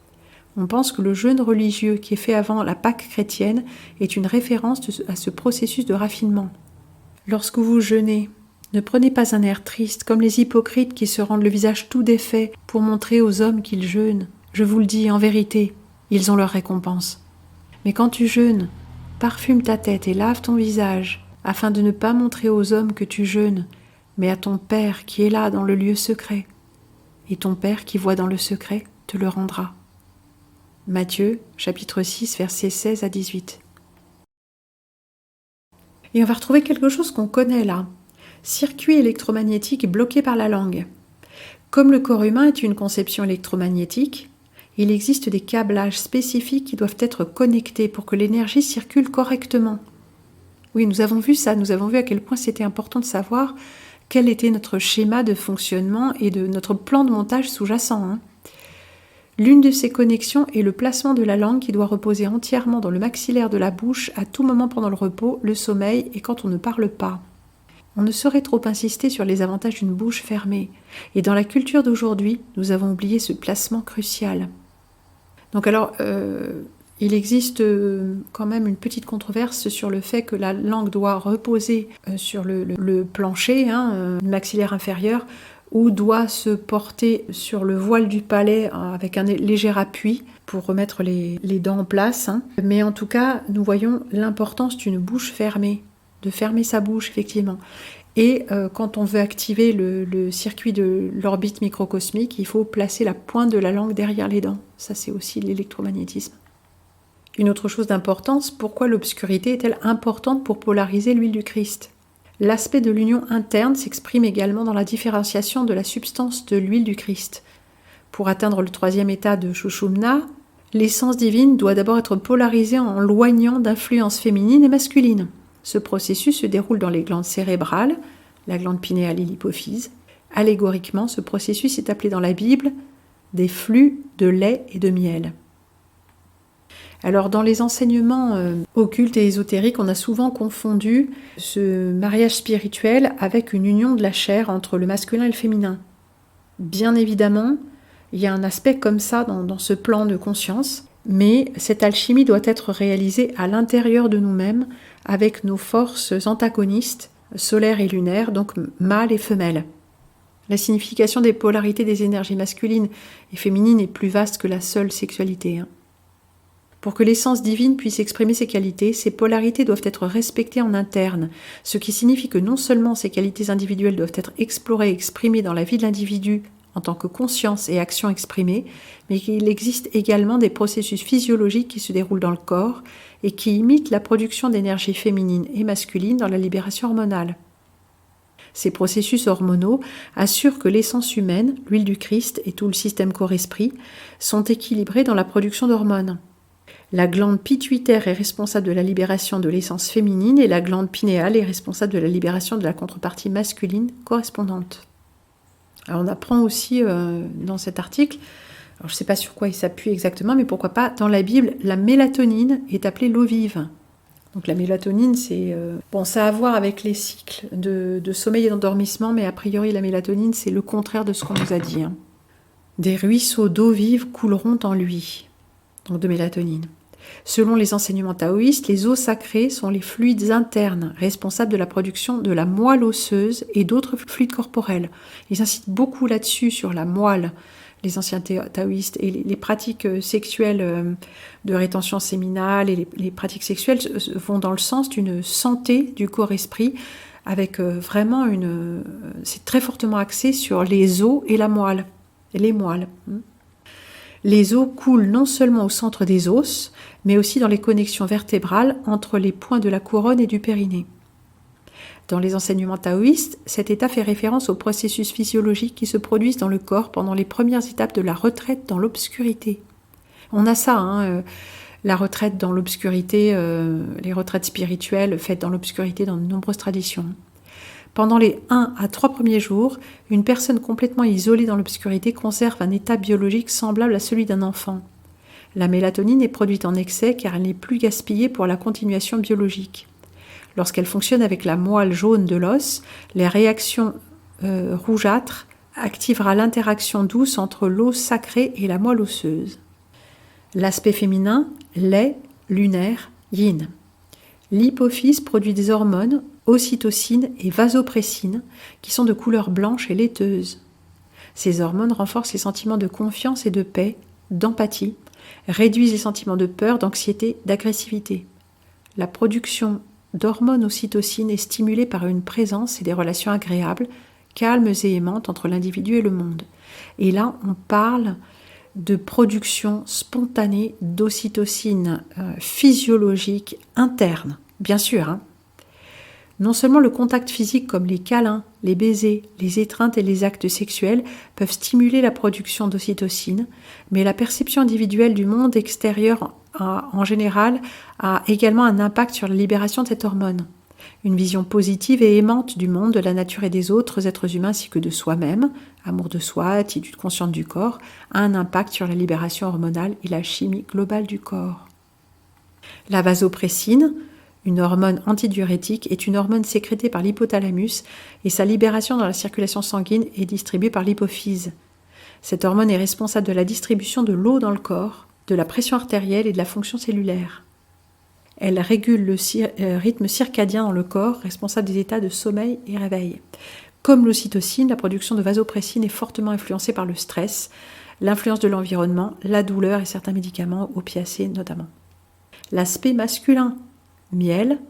On pense que le jeûne religieux qui est fait avant la Pâque chrétienne est une référence à ce processus de raffinement. Lorsque vous jeûnez, ne prenez pas un air triste comme les hypocrites qui se rendent le visage tout défait pour montrer aux hommes qu'ils jeûnent. Je vous le dis en vérité, ils ont leur récompense. Mais quand tu jeûnes, parfume ta tête et lave ton visage, afin de ne pas montrer aux hommes que tu jeûnes, mais à ton Père qui est là dans le lieu secret. Et ton Père qui voit dans le secret te le rendra. Matthieu, chapitre 6, versets 16 à 18. Et on va retrouver quelque chose qu'on connaît là. Circuit électromagnétique bloqué par la langue. Comme le corps humain est une conception électromagnétique, il existe des câblages spécifiques qui doivent être connectés pour que l'énergie circule correctement. Oui, nous avons vu ça, nous avons vu à quel point c'était important de savoir quel était notre schéma de fonctionnement et de notre plan de montage sous-jacent. L'une de ces connexions est le placement de la langue qui doit reposer entièrement dans le maxillaire de la bouche à tout moment pendant le repos, le sommeil et quand on ne parle pas. On ne saurait trop insister sur les avantages d'une bouche fermée. Et dans la culture d'aujourd'hui, nous avons oublié ce placement crucial. Donc alors, il existe quand même une petite controverse sur le fait que la langue doit reposer sur le plancher, le maxillaire inférieur, ou doit se porter sur le voile du palais avec un léger appui pour remettre les dents en place. Mais en tout cas, nous voyons l'importance d'une bouche fermée, de fermer sa bouche, effectivement. Et quand on veut activer le circuit de l'orbite microcosmique, il faut placer la pointe de la langue derrière les dents. Ça, c'est aussi l'électromagnétisme. Une autre chose d'importance, pourquoi l'obscurité est-elle importante pour polariser l'huile du Christ ? L'aspect de l'union interne s'exprime également dans la différenciation de la substance de l'huile du Christ. Pour atteindre le 3e état de Shushumna, l'essence divine doit d'abord être polarisée en loignant d'influences féminines et masculines. Ce processus se déroule dans les glandes cérébrales, la glande pinéale et l'hypophyse. Allégoriquement, ce processus est appelé dans la Bible des flux de lait et de miel. Alors dans les enseignements occultes et ésotériques, on a souvent confondu ce mariage spirituel avec une union de la chair entre le masculin et le féminin. Bien évidemment, il y a un aspect comme ça dans ce plan de conscience, mais cette alchimie doit être réalisée à l'intérieur de nous-mêmes avec nos forces antagonistes, solaires et lunaires, donc mâles et femelles. La signification des polarités des énergies masculines et féminines est plus vaste que la seule sexualité. Pour que l'essence divine puisse exprimer ses qualités, ces polarités doivent être respectées en interne, ce qui signifie que non seulement ces qualités individuelles doivent être explorées et exprimées dans la vie de l'individu en tant que conscience et action exprimée, mais qu'il existe également des processus physiologiques qui se déroulent dans le corps et qui imitent la production d'énergie féminine et masculine dans la libération hormonale. Ces processus hormonaux assurent que l'essence humaine, l'huile du Christ et tout le système corps-esprit sont équilibrés dans la production d'hormones. La glande pituitaire est responsable de la libération de l'essence féminine et la glande pinéale est responsable de la libération de la contrepartie masculine correspondante. Alors on apprend aussi dans cet article, alors je ne sais pas sur quoi il s'appuie exactement, mais pourquoi pas, dans la Bible, la mélatonine est appelée l'eau vive. Donc la mélatonine, c'est... ça a à voir avec les cycles de sommeil et d'endormissement, mais a priori la mélatonine, c'est le contraire de ce qu'on nous a dit. Des ruisseaux d'eau vive couleront en lui, donc de mélatonine. Selon les enseignements taoïstes, les eaux sacrées sont les fluides internes responsables de la production de la moelle osseuse et d'autres fluides corporels. Ils incitent beaucoup là-dessus, sur la moelle, les anciens taoïstes, et les pratiques sexuelles de rétention séminale et les pratiques sexuelles vont dans le sens d'une santé du corps-esprit avec vraiment c'est très fortement axé sur les os et la moelle, et les moelles. Les os coulent non seulement au centre des os, mais aussi dans les connexions vertébrales entre les points de la couronne et du périnée. Dans les enseignements taoïstes, cet état fait référence aux processus physiologiques qui se produisent dans le corps pendant les premières étapes de la retraite dans l'obscurité. On a ça, la retraite dans l'obscurité, les retraites spirituelles faites dans l'obscurité dans de nombreuses traditions. Pendant les 1 à 3 premiers jours, une personne complètement isolée dans l'obscurité conserve un état biologique semblable à celui d'un enfant. La mélatonine est produite en excès car elle n'est plus gaspillée pour la continuation biologique. Lorsqu'elle fonctionne avec la moelle jaune de l'os, les réactions rougeâtres activera l'interaction douce entre l'eau sacrée et la moelle osseuse. L'aspect féminin, lait, lunaire, yin. L'hypophyse produit des hormones, ocytocine et vasopressine, qui sont de couleur blanche et laiteuse. Ces hormones renforcent les sentiments de confiance et de paix, d'empathie, réduisent les sentiments de peur, d'anxiété, d'agressivité. La production d'hormones ocytocine est stimulée par une présence et des relations agréables, calmes et aimantes entre l'individu et le monde. Et là, on parle de production spontanée d'ocytocine physiologique interne, bien sûr. Non seulement le contact physique comme les câlins, les baisers, les étreintes et les actes sexuels peuvent stimuler la production d'ocytocine, mais la perception individuelle du monde extérieur en général a également un impact sur la libération de cette hormone. Une vision positive et aimante du monde, de la nature et des autres êtres humains ainsi que de soi-même, amour de soi, attitude consciente du corps, a un impact sur la libération hormonale et la chimie globale du corps. La vasopressine, une hormone antidiurétique, est une hormone sécrétée par l'hypothalamus et sa libération dans la circulation sanguine est distribuée par l'hypophyse. Cette hormone est responsable de la distribution de l'eau dans le corps, de la pression artérielle et de la fonction cellulaire. Elle régule le rythme circadien dans le corps, responsable des états de sommeil et réveil. Comme l'ocytocine, la production de vasopressine est fortement influencée par le stress, l'influence de l'environnement, la douleur et certains médicaments, opiacés notamment. L'aspect masculin, miel,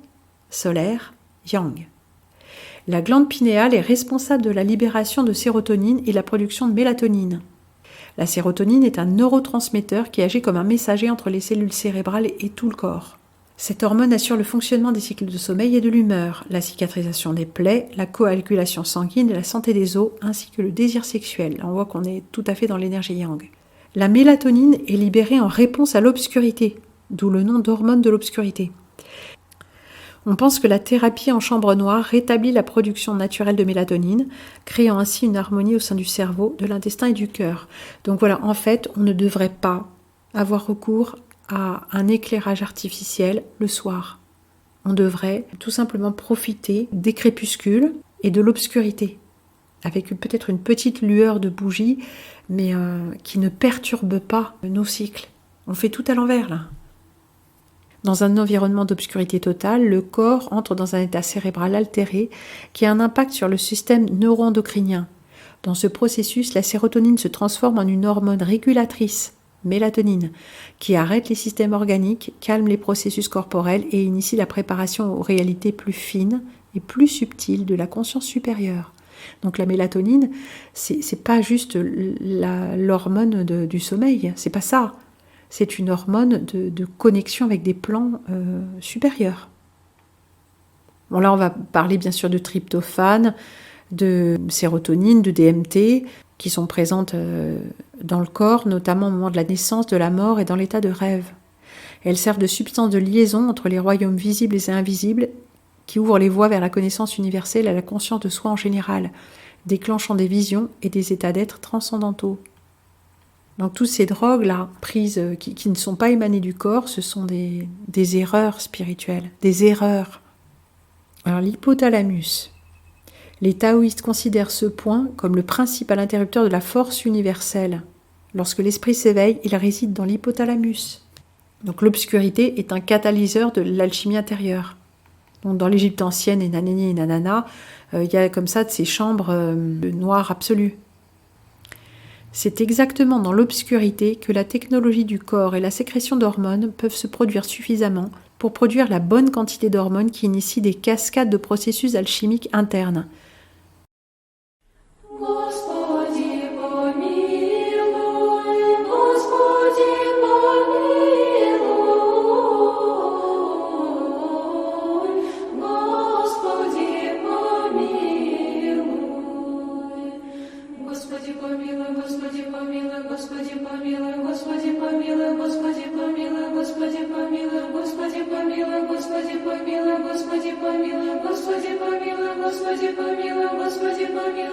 solaire, yang. La glande pinéale est responsable de la libération de sérotonine et la production de mélatonine. La sérotonine est un neurotransmetteur qui agit comme un messager entre les cellules cérébrales et tout le corps. Cette hormone assure le fonctionnement des cycles de sommeil et de l'humeur, la cicatrisation des plaies, la coagulation sanguine et la santé des os, ainsi que le désir sexuel. Là, on voit qu'on est tout à fait dans l'énergie yang. La mélatonine est libérée en réponse à l'obscurité, d'où le nom d'hormone de l'obscurité. On pense que la thérapie en chambre noire rétablit la production naturelle de mélatonine, créant ainsi une harmonie au sein du cerveau, de l'intestin et du cœur. Donc voilà, en fait, on ne devrait pas avoir recours à un éclairage artificiel le soir. On devrait tout simplement profiter des crépuscules et de l'obscurité, avec peut-être une petite lueur de bougie, mais qui ne perturbe pas nos cycles. On fait tout à l'envers là. Dans un environnement d'obscurité totale, le corps entre dans un état cérébral altéré qui a un impact sur le système neuro-endocrinien. Dans ce processus, la sérotonine se transforme en une hormone régulatrice, mélatonine, qui arrête les systèmes organiques, calme les processus corporels et initie la préparation aux réalités plus fines et plus subtiles de la conscience supérieure. Donc la mélatonine, c'est pas juste l'hormone du sommeil, c'est pas ça. C'est une hormone de connexion avec des plans supérieurs. Bon, là, on va parler bien sûr de tryptophane, de sérotonine, de DMT, qui sont présentes dans le corps, notamment au moment de la naissance, de la mort et dans l'état de rêve. Elles servent de substance de liaison entre les royaumes visibles et invisibles, qui ouvrent les voies vers la connaissance universelle et la conscience de soi en général, déclenchant des visions et des états d'être transcendantaux. Donc toutes ces drogues-là, prises, qui ne sont pas émanées du corps, ce sont des erreurs spirituelles, des erreurs. Alors l'hypothalamus. Les taoïstes considèrent ce point comme le principal interrupteur de la force universelle. Lorsque l'esprit s'éveille, il réside dans l'hypothalamus. Donc l'obscurité est un catalyseur de l'alchimie intérieure. Donc dans l'Égypte ancienne et nanani et nanana, il y a comme ça de ces chambres noires absolues. C'est exactement dans l'obscurité que la technologie du corps et la sécrétion d'hormones peuvent se produire suffisamment pour produire la bonne quantité d'hormones qui initient des cascades de processus alchimiques internes. Господи помилуй, Господи помилуй, Господи помилуй, Господи помилуй.